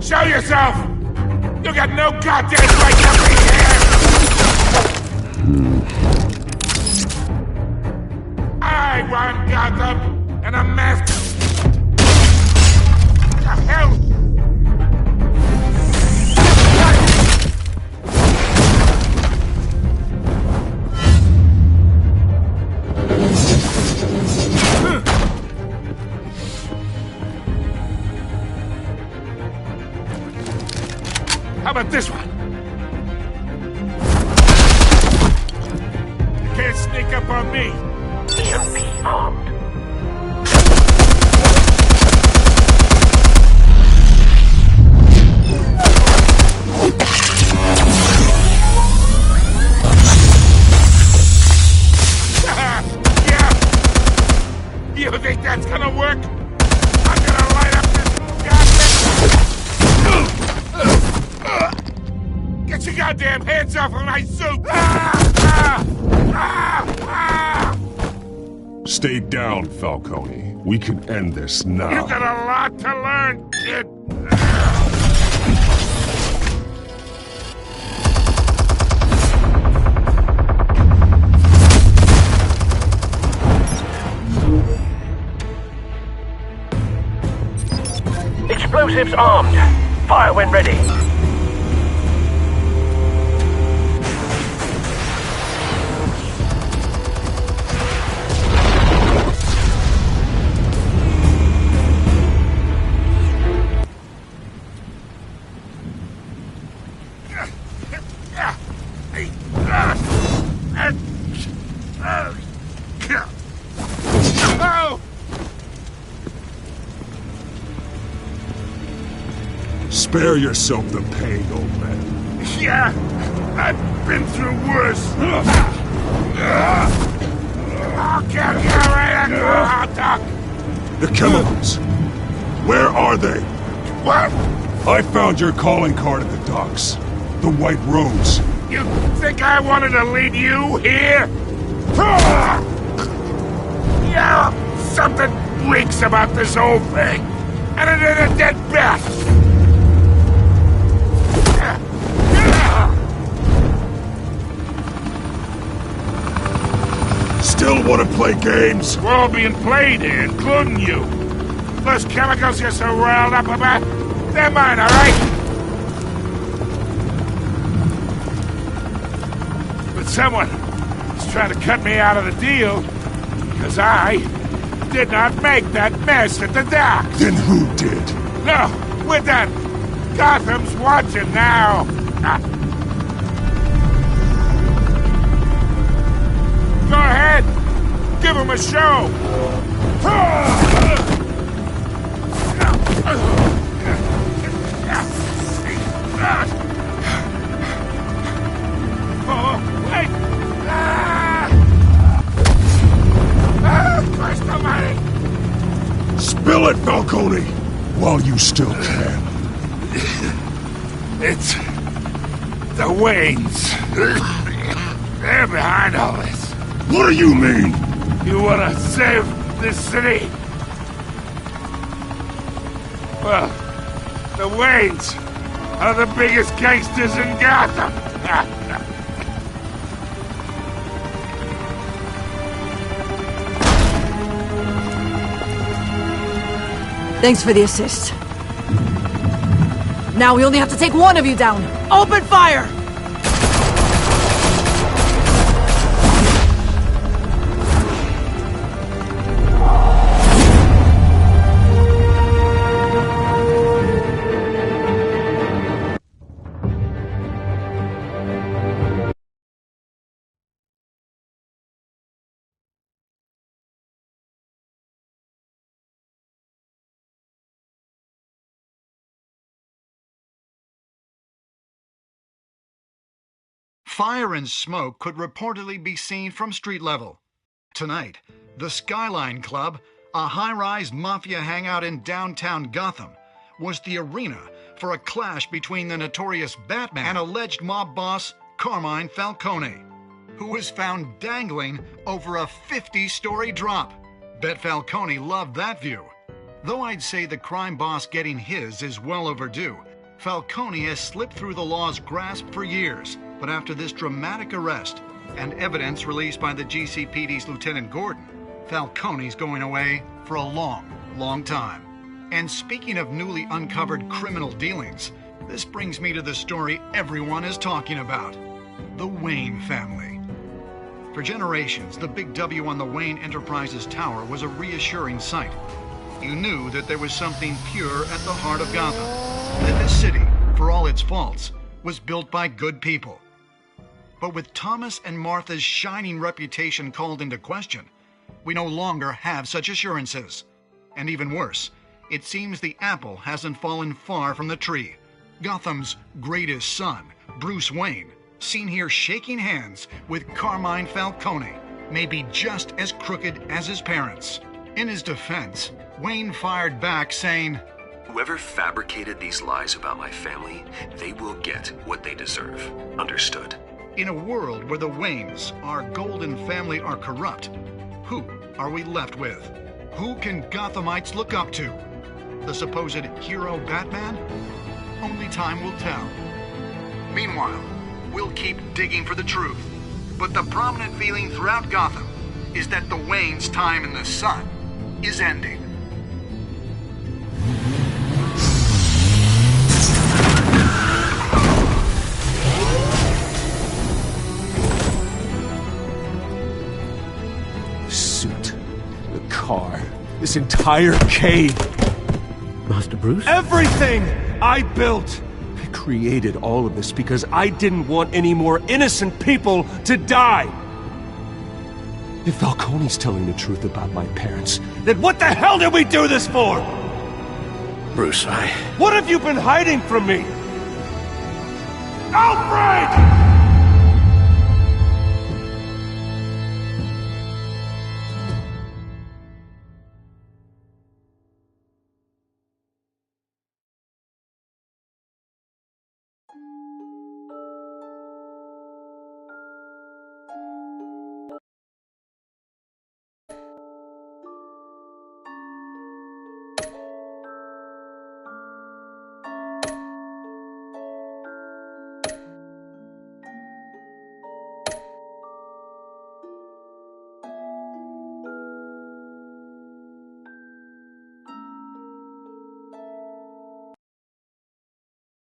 Speaker 14: Show yourself! You got no goddamn right to be here! I want Gotham and a mask. The hell? How about this one? You can't sneak up on me.
Speaker 2: EMP armed.
Speaker 14: Yeah. You think that's gonna work? I'm gonna light up this goddamn... Get your goddamn hands off of my suit!
Speaker 4: Stay down, Falcone. We can end this now.
Speaker 14: You got a lot to learn, kid.
Speaker 2: Explosives armed. Fire when ready.
Speaker 4: Spare yourself the pain, old man.
Speaker 14: Yeah, I've been through worse. I'll kill you right after a hot dog.
Speaker 4: The chemicals. Where are they?
Speaker 14: What?
Speaker 4: I found your calling card at the docks. The White Rose.
Speaker 14: You think I wanted to lead you here? Yeah, something reeks about this whole thing. And it is a dead bat.
Speaker 4: Still want to play games?
Speaker 14: We're all being played here, including you. Those chemicals you're so riled up about, they're mine, all right? But someone is trying to cut me out of the deal because I did not make that mess at the docks.
Speaker 4: Then who did?
Speaker 14: No, we're done. Gotham's watching now. Go ahead. Give him a show. Oh, wait. Christ almighty.
Speaker 4: Spill it, Falcone, while you still can.
Speaker 14: It's the Waynes. They're behind all this.
Speaker 4: What do you mean?
Speaker 14: You wanna save this city? Well, the Waynes are the biggest gangsters in Gotham.
Speaker 19: Thanks for the assist. Now we only have to take one of you down. Open fire!
Speaker 15: Fire and smoke could reportedly be seen from street level. Tonight, the Skyline Club, a high-rise mafia hangout in downtown Gotham, was the arena for a clash between the notorious Batman and alleged mob boss Carmine Falcone, who was found dangling over a 50-story drop. Bet Falcone loved that view. Though I'd say the crime boss getting his is well overdue, Falcone has slipped through the law's grasp for years. But after this dramatic arrest and evidence released by the GCPD's Lieutenant Gordon, Falcone's going away for a long, long time. And speaking of newly uncovered criminal dealings, this brings me to the story everyone is talking about: the Wayne family. For generations, the big W on the Wayne Enterprises Tower was a reassuring sight. You knew that there was something pure at the heart of Gotham, that this city, for all its faults, was built by good people. But with Thomas and Martha's shining reputation called into question, we no longer have such assurances. And even worse, it seems the apple hasn't fallen far from the tree. Gotham's greatest son, Bruce Wayne, seen here shaking hands with Carmine Falcone, may be just as crooked as his parents. In his defense, Wayne fired back saying,
Speaker 10: "Whoever fabricated these lies about my family, they will get what they deserve. Understood?"
Speaker 15: In a world where the Waynes, our golden family, are corrupt, who are we left with? Who can Gothamites look up to? The supposed hero Batman? Only time will tell. Meanwhile, we'll keep digging for the truth. But the prominent feeling throughout Gotham is that the Waynes' time in the sun is ending.
Speaker 3: Suit, the car, this entire cave.
Speaker 6: Master Bruce?
Speaker 3: Everything I built! I created all of this because I didn't want any more innocent people to die! If Falcone's telling the truth about my parents, then what the hell did we do this for?
Speaker 6: Bruce,
Speaker 3: What have you been hiding from me? Alfred!